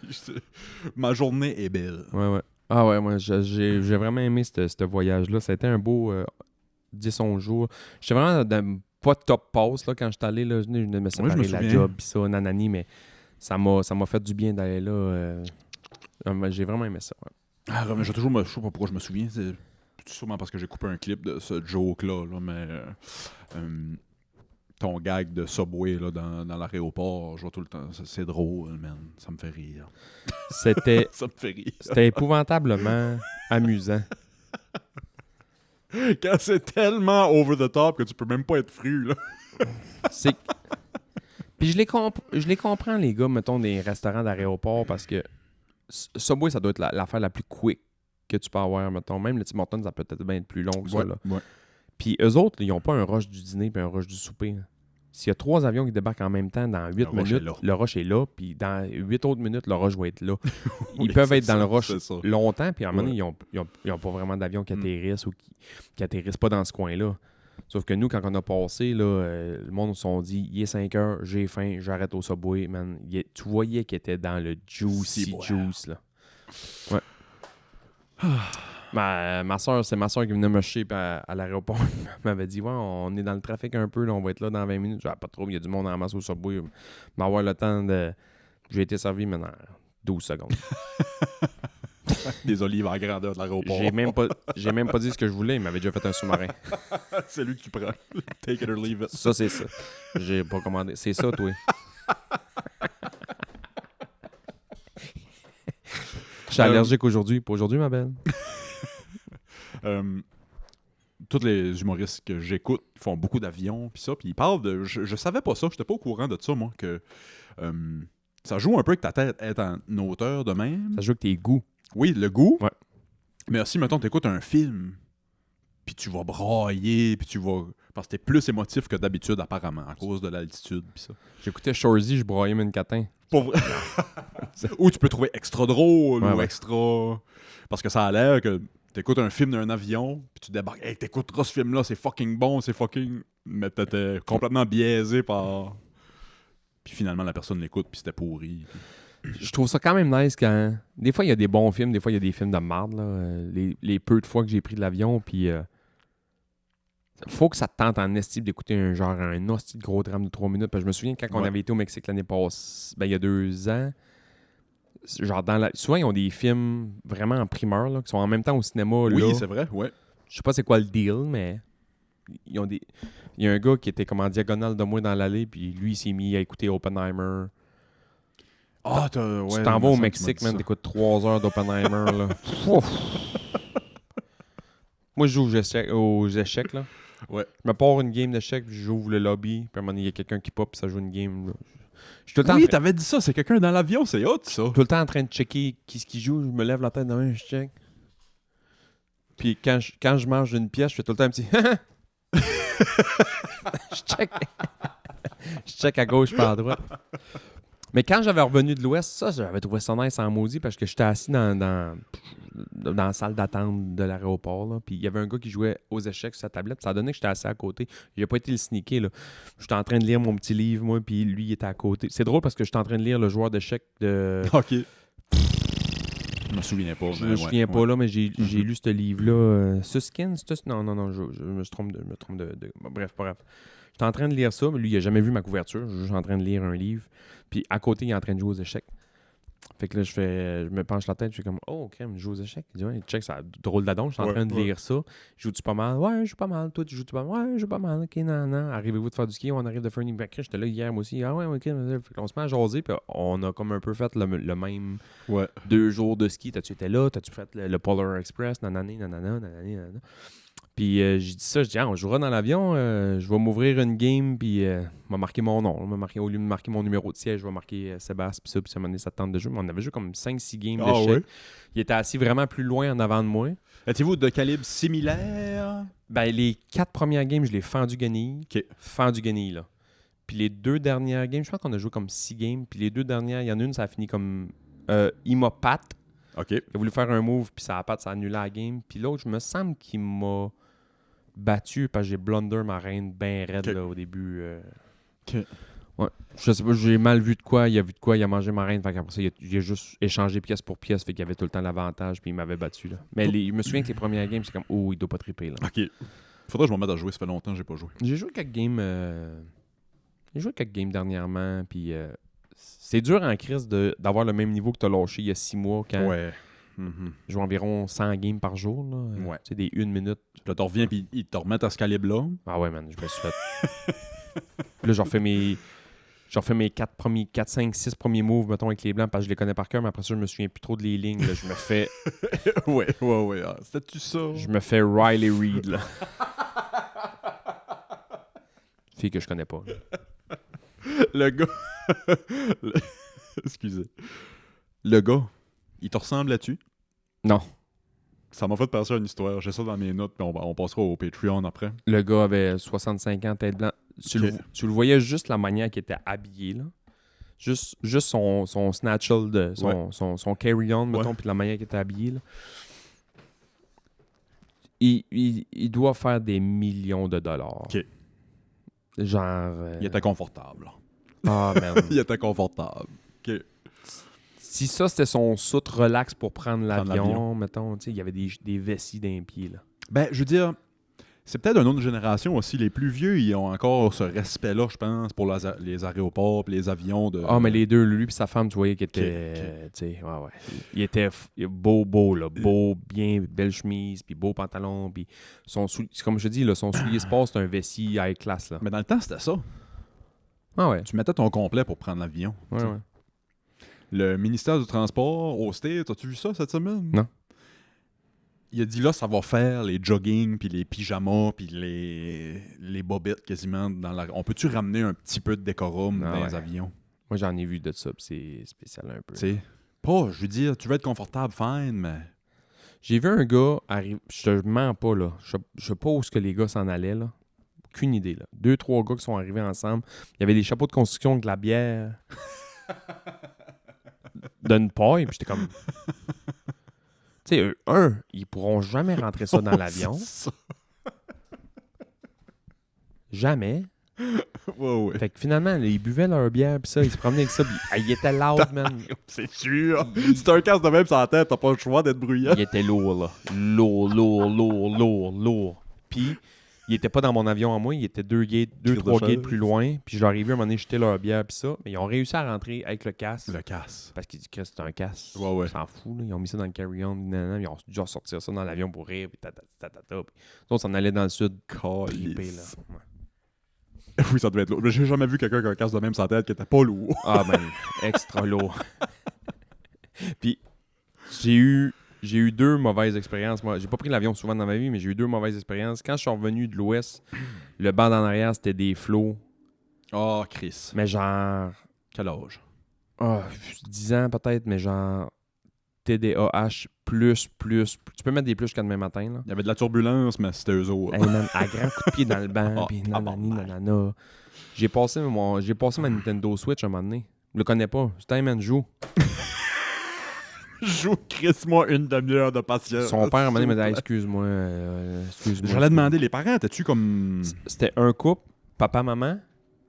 B: Ma journée est belle.
C: Ouais. Ah ouais, moi, j'ai vraiment aimé ce voyage-là. Ça a été un beau 10-11 jours. J'étais vraiment pas top passe là, quand j'étais allé. Là, je venais de me séparer
B: me
C: la
B: souviens.
C: job, pis ça, nanani, mais ça m'a fait du bien d'aller là. J'ai vraiment aimé ça. Ouais.
B: Ah, mais je sais pas pourquoi je me souviens. C'est sûrement parce que j'ai coupé un clip de ce joke-là, mais ton gag de Subway là, dans l'aéroport, je vois tout le temps. C'est drôle, man. Ça me fait rire.
C: C'était
B: Ça me fait rire.
C: épouvantablement amusant.
B: Quand c'est tellement over the top que tu peux même pas être fru, là.
C: C'est... Puis je les comprends, les gars, mettons, des restaurants d'aéroport, parce que Subway, ça doit être l'affaire la plus quick que tu peux avoir, mettons. Même le Tim Hortons, ça peut peut-être bien être plus long que ça, là.
B: Ouais.
C: Puis eux autres, ils n'ont pas un rush du dîner puis un rush du souper. Là. S'il y a 3 avions qui débarquent en même temps dans 8
B: Le rush
C: minutes,
B: est là.
C: le rush est là, puis dans 8 autres minutes, le rush va être là. Ils
B: Oui,
C: peuvent
B: c'est
C: être dans
B: ça,
C: le rush
B: c'est ça.
C: longtemps, puis à un moment donné,
B: Ouais.
C: ils n'ont pas vraiment d'avions qui atterrissent ou qui atterrissent pas dans ce coin-là. Sauf que nous, quand on a passé, là, le monde se sont dit, il est 5 heures, j'ai faim, j'arrête au Subway, man. Tu voyais qu'il était dans le juicy juice, là. Ouais. Ma soeur, c'est ma soeur qui venait me chercher à l'aéroport. Elle m'avait dit, ouais, on est dans le trafic un peu, là, on va être là dans 20 minutes. J'ai pas trop, il y a du monde en masse au Subway. M'avoir le temps de... J'ai été servi maintenant 12 secondes.
B: Des olives en grandeur de l'aéroport.
C: J'ai même pas dit ce que je voulais, il m'avait déjà fait un sous-marin.
B: C'est lui que tu prends. Take it or leave it.
C: Ça, c'est ça. J'ai pas commandé. C'est ça, toi. Je suis allergique aujourd'hui. Pas aujourd'hui, ma belle.
B: Tous les humoristes que j'écoute font beaucoup d'avions, puis ça, puis ils parlent de... Je savais pas ça, j'étais pas au courant de ça, moi, que ça joue un peu avec ta tête, être en hauteur de même.
C: Ça joue avec tes goûts.
B: Oui, le goût.
C: Ouais.
B: Mais aussi, mettons, t'écoutes un film, puis tu vas brailler, puis tu vas... Parce que t'es plus émotif que d'habitude, apparemment, à cause de l'altitude, puis ça.
C: J'écoutais Shorzy, je broyais une catin.
B: Pour vrai. Ou tu peux trouver extra drôle,
C: Ouais,
B: ou
C: ouais.
B: extra... Parce que ça a l'air que t'écoutes un film d'un avion, puis tu débarques, hey, t'écouteras ce film-là, c'est fucking bon, c'est fucking... Mais t'étais complètement biaisé par... Puis finalement, la personne l'écoute, puis c'était pourri.
C: Je trouve ça quand même nice quand... Des fois, il y a des bons films, des fois, il y a des films de merde, là. Les peu de fois que j'ai pris de l'avion, puis... faut que ça te tente en estime d'écouter un hostie de gros drame de 3 minutes. Parce que je me souviens quand on avait été au Mexique l'année passée, il y a 2 ans, genre souvent ils ont des films vraiment en primeur là, qui sont en même temps au cinéma.
B: Oui,
C: là.
B: c'est vrai, ouais.
C: Je sais pas c'est quoi le deal, mais ils ont des. Il y a un gars qui était comme en diagonale de moi dans l'allée, puis lui il s'est mis à écouter Oppenheimer.
B: Ah,
C: tu t'en vas au Mexique, man, t'écoutes 3 heures d'Oppenheimer là. Moi je joue aux échecs là.
B: Ouais.
C: Je me pars une game d'échecs, puis j'ouvre le lobby, puis à un moment donné, il y a quelqu'un qui pop, puis ça joue une game. Là. Je suis tout le temps
B: Oui, t'avais dit ça, c'est quelqu'un dans l'avion, c'est hot, ça.
C: tout le temps en train de checker qui ce qui joue, je me lève la tête de main, je check. Puis quand je mange une pièce, je fais tout le temps un petit je check. Je check à gauche pas à droite. Mais quand j'avais revenu de l'Ouest, ça, j'avais trouvé ça nice en maudit parce que j'étais assis dans la salle d'attente de l'aéroport. Là, puis il y avait un gars qui jouait aux échecs sur sa tablette. Ça a donné que j'étais assis à côté. J'ai pas été le sneaker. Là. J'étais en train de lire mon petit livre, moi, puis lui, il était à côté. C'est drôle parce que j'étais en train de lire le joueur d'échecs de...
B: OK. Je me souviens pas.
C: Je me souviens pas là, mais j'ai lu ce livre-là. Suskin? Non, je me trompe de... Bon, bref. J'étais en train de lire ça, mais lui, il a jamais vu ma couverture. Je suis juste en train de lire un livre. Puis à côté, il est en train de jouer aux échecs. Fait que là, je me penche la tête, je suis comme, oh, ok, je joue aux échecs. Il dit, ouais, check, ça drôle d'adon, je suis en train de lire ça. Joues-tu pas mal? Ouais, je joue pas mal. Toi, tu joues-tu pas mal? Ouais, je joue pas mal. Ok, non. Arrivez-vous de faire du ski? On arrive de faire une backcrash. J'étais là hier, moi aussi. Ah ouais, ok. Fait qu'on se met à jaser, puis on a comme un peu fait le même 2 jours de ski. T'as-tu été là? T'as-tu fait le Polar Express? Nanana. Puis j'ai dit ça, je dis, on jouera dans l'avion, je vais m'ouvrir une game, puis m'a marqué mon nom. Au lieu de marquer mon numéro de siège, je vais marquer Sébastien, puis ça m'a donné sa tente de jeu. Mais on avait joué comme 5-6 games d'échecs. Ouais. Il était assis vraiment plus loin en avant de moi.
B: Étiez-vous de calibre similaire?
C: Ben, les 4 premières games, je l'ai fendu guenille.
B: OK.
C: Fendu guenille, là. Puis les 2 dernières games, je pense qu'on a joué comme 6 games. Puis les 2 dernières, il y en a une, ça a fini comme... il m'a patte.
B: OK.
C: Il a voulu faire un move, puis ça a patte, ça a annulé la game. Puis l'autre, je me semble qu'il m'a... battu parce que j'ai blunder ma reine bien raide là, au début. Ouais. Je sais pas, j'ai mal vu de quoi, il a vu de quoi, il a mangé ma reine. Fait qu'après ça, il a juste échangé pièce pour pièce, fait qu'il avait tout le temps l'avantage, puis il m'avait battu. Là. Mais je me souviens que les premières games, c'est comme, oh, il doit pas triper. Là.
B: Ok. Faudrait que je m'en mette à jouer, ça fait longtemps que j'ai pas joué.
C: J'ai joué quelques games. J'ai joué quelques games dernièrement, puis c'est dur en crise d'avoir le même niveau que t'as lâché il y a 6 mois quand.
B: Ouais.
C: Je joue environ 100 games par jour. Là.
B: Ouais.
C: Tu sais, des 1 minute.
B: Puis là, tu reviens puis ils te remettent à ce calibre-là.
C: Ah ouais, man, je me suis fait... Là, je refais mes 4, 5, 6 premiers moves, mettons, avec les blancs, parce que je les connais par cœur, mais après ça, je me souviens plus trop de les lignes. Là. Je me fais...
B: ouais. Ah, c'était-tu ça?
C: Je me fais Riley Reid, là. Fille que je connais pas.
B: Le gars... Excusez. Le gars, il te ressemble là-dessus?
C: Non.
B: Ça m'a fait penser à une histoire. J'ai ça dans mes notes, puis on passera au Patreon après.
C: Le gars avait 65 ans, tête blanche. Tu le voyais juste la manière qu'il était habillé, là. Juste son snatchel, son carry-on, mettons, puis la manière qu'il était habillé, là. Il doit faire des millions de dollars.
B: OK.
C: Genre...
B: Il était confortable.
C: Ah, man.
B: Il était confortable. OK.
C: Si ça, c'était son soute relax pour prendre l'avion, mettons, tu sais, il y avait des vessies d'un pied, là.
B: Ben, je veux dire, c'est peut-être une autre génération aussi. Les plus vieux, ils ont encore ce respect-là, je pense, pour les aéroports et les avions.
C: Mais les deux, lui et sa femme, tu voyais qu'il était... Tu sais, ouais. Il était beau, là. Beau, bien, belle chemise, puis beau pantalon, puis comme je te dis, là, son soulier sport, c'est un vessie high class, là.
B: Mais dans le temps, c'était ça.
C: Ah ouais.
B: Tu mettais ton complet pour prendre l'avion.
C: Ouais.
B: Le ministère du Transport au States, as-tu vu ça cette semaine?
C: Non.
B: Il a dit là, ça va faire les jogging, puis les pyjamas, puis les bobettes quasiment. On peut-tu ramener un petit peu de décorum dans les avions?
C: Moi, j'en ai vu de ça, puis c'est spécial un peu.
B: T'sais, pas, je veux dire, tu veux être confortable, fine, mais...
C: J'ai vu un gars arriver, je te mens pas, là. Je sais pas où est-ce que les gars s'en allaient, là. Aucune idée, là. 2-3 gars qui sont arrivés ensemble. Il y avait des chapeaux de construction, de la bière... d'une paille, puis j'étais comme... Tu sais, ils pourront jamais rentrer ça dans l'avion.
B: C'est ça.
C: Jamais.
B: Ouais.
C: Fait que finalement, là, ils buvaient leur bière, puis ça, ils se promenaient avec ça, puis ils étaient loud, man.
B: C'est sûr. Si t'as un casque de même sur la tête, t'as pas le choix d'être bruyant.
C: Il était lourd, là. Lourd. Puis, il était pas dans mon avion à moi, il était 3 gates plus loin. Puis je leur ai vu à un moment donné jeter leur bière, puis ça. Mais ils ont réussi à rentrer avec le casque.
B: Le casse.
C: Parce qu'ils disent que c'est un casque.
B: Ouais.
C: Ils s'en foutent, là. Ils ont mis ça dans le carry-on, nanana, ils ont dû sortir ça dans l'avion pour rire, puis tatata. Puis on s'en allait dans le sud. Triper, là. Ouais.
B: Oui, ça devait être lourd. Mais j'ai jamais vu quelqu'un qui a un casque de même sur la tête qui était pas lourd.
C: Ah, man, extra lourd. Puis, j'ai eu 2 mauvaises expériences. Moi, j'ai pas pris l'avion souvent dans ma vie, mais j'ai eu 2 mauvaises expériences. Quand je suis revenu de l'Ouest, le banc en arrière, c'était des flots.
B: Oh, Chris.
C: Mais genre...
B: Quel âge?
C: 10 ans peut-être, mais genre... TDAH plus. Tu peux mettre des plus jusqu'à demain matin, là.
B: Il y avait de la turbulence, mais c'était eux autres.
C: Hey, man, à grand coup de pied dans le banc, puis nanana. J'ai passé ma Nintendo Switch un moment donné. Je le connais pas. C'est un man joue.
B: Joue Chris-moi une demi-heure de patience.
C: Son père, à un moment donné, m'a dit excuse-moi.
B: J'allais demander, les parents, étais-tu comme...
C: C'était un couple, papa-maman.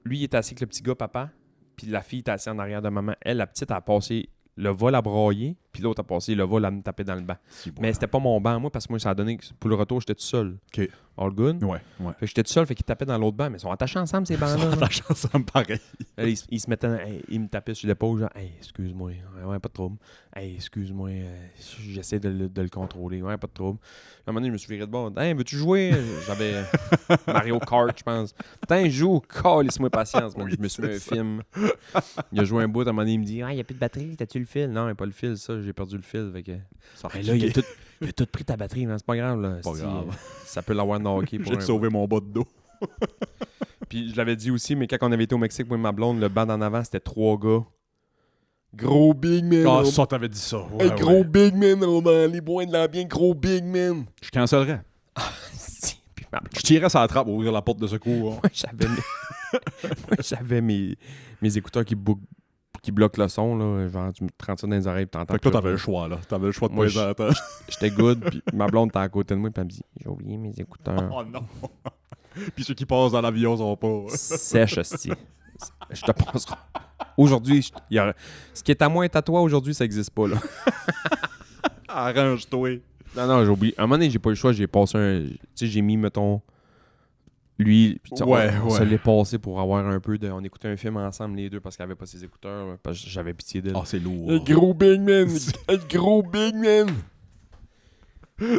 C: Lui, il était assis avec le petit gars, papa. Puis la fille était assise en arrière de maman. Elle, la petite, a passé le vol à broyer. Puis l'autre a passé le vol à me taper dans le banc. Mais c'était pas mon banc, moi, parce que moi, ça a donné que pour le retour, j'étais tout seul.
B: OK.
C: All good?
B: Ouais.
C: Fait que j'étais tout seul, fait qu'ils tapaient dans l'autre banc. Mais ils sont attachés ensemble, ces bancs-là.
B: Ils sont attachés ensemble, pareil.
C: Là, ils se mettaient, ils me tapaient sur l'épaule, genre, hey, excuse-moi, ouais, pas de trouble. Hey, excuse-moi, j'essaie de le contrôler, ouais, pas de trouble. À un moment donné, je me suis viré de bord. Hey, veux-tu jouer? J'avais Mario Kart, je pense. Putain, joue, calisse-moi patience, man.
B: Oui,
C: Je me suis mis un
B: c'est ça.
C: film. Il a joué un bout, à un moment donné, il me dit, ah, il n'y a plus de batterie, t'as-tu le fil? Non, il n'y a pas le fil, ça, j'ai perdu le fil. Fait que... Hey, là, il a tout pris ta batterie, man. C'est pas grave, là.
B: Pas grave.
C: Ça peut l'avoir dans le hockey pour
B: J'ai sauvé mon bas de dos.
C: Puis je l'avais dit aussi, mais quand on avait été au Mexique, moi et ma blonde, le banc d'en avant, c'était 3 gars. Gros big man.
B: Ah, ça, t'avais dit ça. Ouais,
C: Hey, gros big man, on va aller boire de la bien, gros big man.
B: Je cancellerais.
C: Puis ma blonde,
B: Je tirerais sur la trappe pour ouvrir la porte de secours.
C: moi, j'avais mes écouteurs qui bloquent le son, là. Genre, tu me trentes ça dans les oreilles, puis t'entends.
B: Fait que toi, t'avais le choix, là. T'avais le choix de
C: Moi,
B: pas les entendre.
C: J'étais good, puis ma blonde était à côté de moi, puis elle me dit, j'ai oublié mes écouteurs.
B: Oh non. Puis ceux qui passent dans l'avion sont pas.
C: Sèche, hostie. Je te passerai. Aujourd'hui, ce qui est à moi est à toi aujourd'hui, ça n'existe pas, là.
B: Arrange-toi.
C: Non, j'ai oublié. À un moment donné, j'ai pas eu le choix, j'ai passé un. Tu sais, j'ai mis, mettons. Lui, puis, on se l'est passé pour avoir un peu de. On écoutait un film ensemble, les deux, parce qu'il avait pas ses écouteurs, parce que j'avais pitié d'elle.
B: Ah, c'est lourd.
C: Gros big man! Gros big man!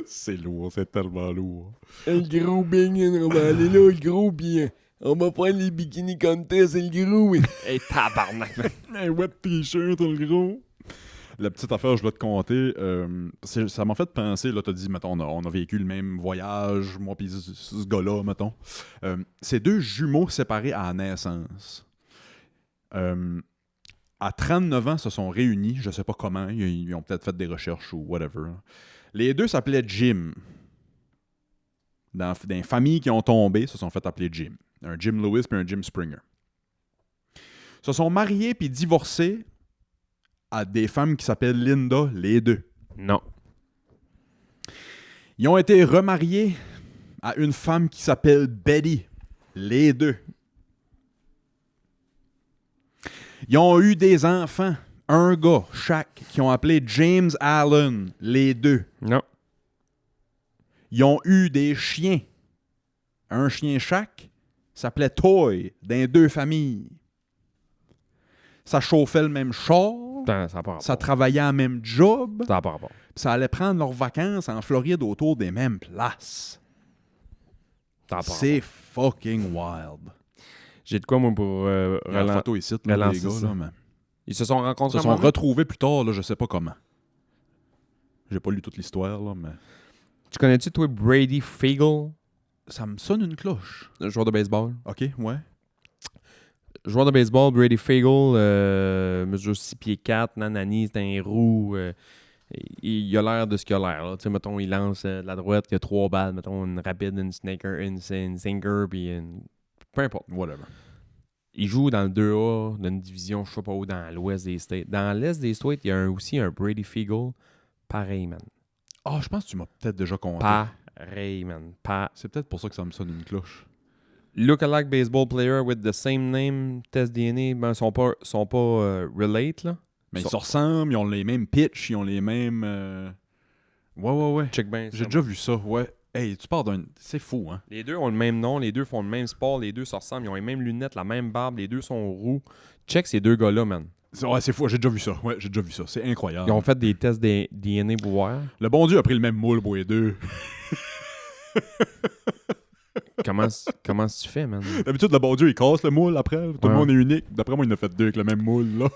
B: C'est lourd, c'est tellement lourd.
C: Le gros big man, on va aller là, le gros bien. On va prendre les bikini contest, c'est le gros, oui. Hey, tabarnak, man.
B: Un wet t-shirt, le gros. La petite affaire, je dois te compter. Ça m'a fait penser, là, t'as dit, mettons, on a vécu le même voyage, moi pis ce gars-là, mettons. C'est 2 jumeaux séparés à la naissance. À 39 ans, se sont réunis, je sais pas comment, ils ont peut-être fait des recherches ou whatever. Les 2 s'appelaient Jim. Dans des familles qui ont tombé, se sont fait appeler Jim. Un Jim Lewis puis un Jim Springer. Se sont mariés puis divorcés à des femmes qui s'appellent Linda, les 2.
C: Non.
B: Ils ont été remariés à une femme qui s'appelle Betty, les 2. Ils ont eu des enfants, un gars chaque, qui ont appelé James Allen, les 2.
C: Non.
B: Ils ont eu des chiens, un chien chaque, s'appelait Toy, dans 2 familles. Ça chauffait le même char.
C: Ça n'a pas rapport.
B: Ça travaillait à la même job.
C: Ça n'a pas rapport.
B: Puis ça allait prendre leurs vacances en Floride autour des mêmes places.
C: Ça n'a pas
B: C'est fucking wild.
C: J'ai de quoi, moi, pour
B: Il y a la photo ici, là,
C: relancer
B: les gars.
C: ça.
B: Là, mais...
C: Ils se sont
B: Ils
C: rencontrés.
B: se sont retrouvés plus tard, là, je sais pas comment. J'ai pas lu toute l'histoire, là, mais...
C: Tu connais-tu, toi, Brady Fagel,
B: Ça me sonne une cloche.
C: le joueur de baseball?
B: OK, ouais.
C: Joueur de baseball, Brady Fagel, mesure 6 pieds 4, nanani, c'est un roux. Il a l'air de ce qu'il a l'air. Tu sais, mettons, il lance de la droite, il y a 3 balles, mettons, une rapide, une sinker, puis une... Peu importe.
B: Whatever.
C: Il joue dans le 2A d'une division, je sais pas où, dans l'ouest des States. Dans l'est des States, il y a aussi un Brady Fagel. Pareil, man.
B: Ah, je pense que tu m'as peut-être déjà compté.
C: Pareil, man. Pas.
B: C'est peut-être pour ça que ça me sonne une cloche.
C: Look-alike baseball player with the same name, test DNA, ben, sont pas relate, là.
B: Mais ils se ressemblent, ils ont les mêmes pitchs, ils ont les mêmes... Ouais.
C: Check bien ça.
B: J'ai déjà vu ça, ouais. Hey, tu pars d'un... C'est fou, hein?
C: Les deux ont le même nom, les deux font le même sport, les deux se ressemblent, ils ont les mêmes lunettes, la même barbe, les deux sont roux. Check ces deux gars-là, man.
B: Ouais, c'est fou, j'ai déjà vu ça. Ouais, j'ai déjà vu ça. C'est incroyable.
C: Ils ont fait des tests de DNA pour voir.
B: Le bon Dieu a pris le même moule pour les deux.
C: Comment tu fais, man?
B: D'habitude, le bon Dieu, il casse le moule après. Tout le
C: Ouais.
B: monde est unique. D'après moi, il en a fait deux avec le même moule, là.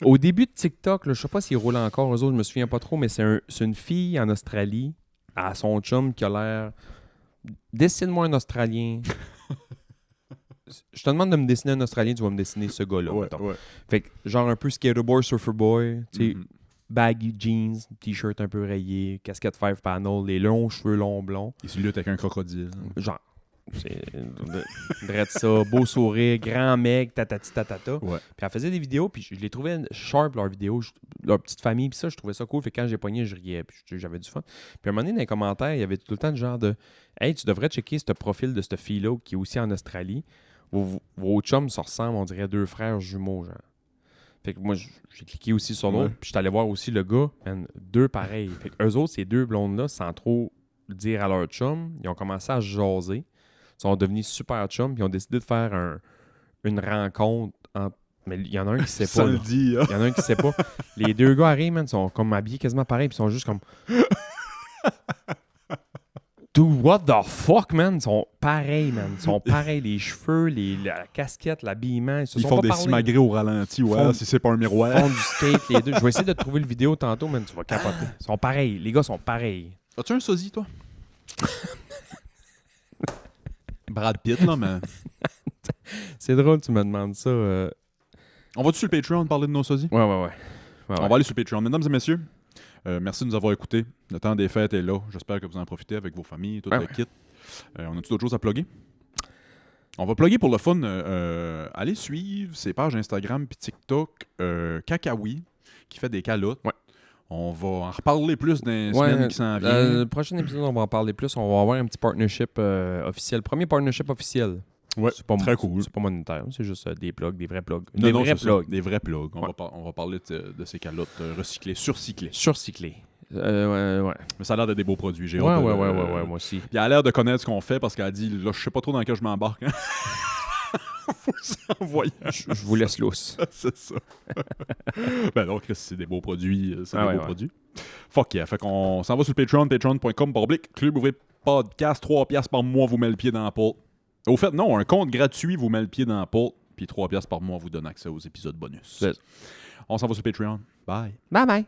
C: Au début de TikTok, là, je sais pas s'ils roulent encore, eux autres, je me souviens pas trop, mais c'est une fille en Australie, à son chum, qui a l'air... Dessine-moi un Australien. Je te demande de me dessiner un Australien, tu vas me dessiner ce gars-là.
B: Ouais,
C: mettons.
B: ouais.
C: Fait que, genre un peu skaterboy, surfer boy, tu sais,
B: Mhm.
C: baggy jeans, t-shirt un peu rayé, casquette 5 panel, les longs cheveux longs blonds.
B: Il se lutte avec un crocodile.
C: Genre, c'est drette ça, beau sourire, grand mec, tatati tatata.
B: Ouais.
C: Puis elle faisait des vidéos, puis je les trouvais sharp, leurs vidéos, leur petite famille, puis ça, je trouvais ça cool. Fait que quand j'ai pogné, je riais, puis j'avais du fun. Puis à un moment donné, dans les commentaires, il y avait tout le temps le genre de « Hey, tu devrais checker ce profil de cette fille-là qui est aussi en Australie. Vos chums se ressemblent, on dirait deux frères jumeaux, genre. » Fait que moi, j'ai cliqué aussi sur l'autre,
B: Ouais.
C: puis je suis allé voir aussi le gars, man, deux pareils. Fait que eux autres, ces deux blondes-là, sans trop le dire à leur chum, ils ont commencé à se jaser. Ils sont devenus super chums, puis ils ont décidé de faire une rencontre entre... Mais il y en a un qui sait
B: Ça
C: pas.
B: le
C: là.
B: dit, hein.
C: Il y en a un qui sait pas. Les deux gars arrivent, man, sont comme habillés quasiment pareil, puis ils sont juste comme... Dude, what the fuck, man? Ils sont pareils, man. Ils sont pareils. Les cheveux, la casquette, l'habillement. Ils se
B: Ils
C: sont
B: font
C: pas
B: des
C: parlé.
B: simagrées au ralenti, ouais,
C: Font-
B: si c'est pas un
C: Ils
B: miroir.
C: font du skate, les deux. Je vais essayer de trouver le vidéo tantôt, man. Tu vas capoter. Ils sont pareils. Les gars sont pareils.
B: As-tu un sosie, toi? Brad Pitt, là, mais...
C: C'est drôle, tu me demandes ça.
B: On va-tu sur le Patreon parler de nos sosies?
C: Ouais.
B: On va aller sur le Patreon. Mesdames et messieurs, merci de nous avoir écoutés. Le temps des fêtes est là. J'espère que vous en profitez avec vos familles, tout le kit. On a-tu d'autres choses à plugger? On va plugger pour le fun. Allez suivre ses pages Instagram puis TikTok. Kakawi, qui fait des calottes.
C: Ouais.
B: On va en reparler plus dans les semaines qui s'en viennent.
C: Le prochain épisode, on va en parler plus. On va avoir un petit partnership officiel. Premier partnership officiel.
B: Ouais,
C: C'est pas
B: très cool.
C: C'est pas monétaire. C'est juste des plugs, des vrais plugs.
B: Non,
C: Des
B: non,
C: vrais
B: c'est ça,
C: plugs.
B: des vrais plugs. On,
C: Ouais.
B: on va parler de ces calottes recyclées, surcyclées.
C: Surcyclés. Ouais.
B: Mais ça a l'air d'être des beaux produits. J'ai
C: Ouais,
B: hâte de-
C: moi aussi.
B: Puis elle a l'air de connaître ce qu'on fait parce qu'elle a dit là, je sais pas trop dans lequel je m'embarque. Hein. Faut s'envoyer.
C: Je vous laisse lousse.
B: C'est ça. Ben non, Chris, c'est des beaux produits. C'est
C: Ah
B: des
C: ouais,
B: beaux
C: ouais.
B: produits. Fuck yeah. Fait qu'on s'en va sur le Patreon, patreon.com/. Club ouvrier podcast, 3$ par mois vous met le pied dans la porte. Au fait, non, un compte gratuit vous met le pied dans la porte, puis 3$ par mois vous donne accès aux épisodes bonus.
C: C'est ça.
B: On s'en va sur Patreon. Bye.
C: Bye bye.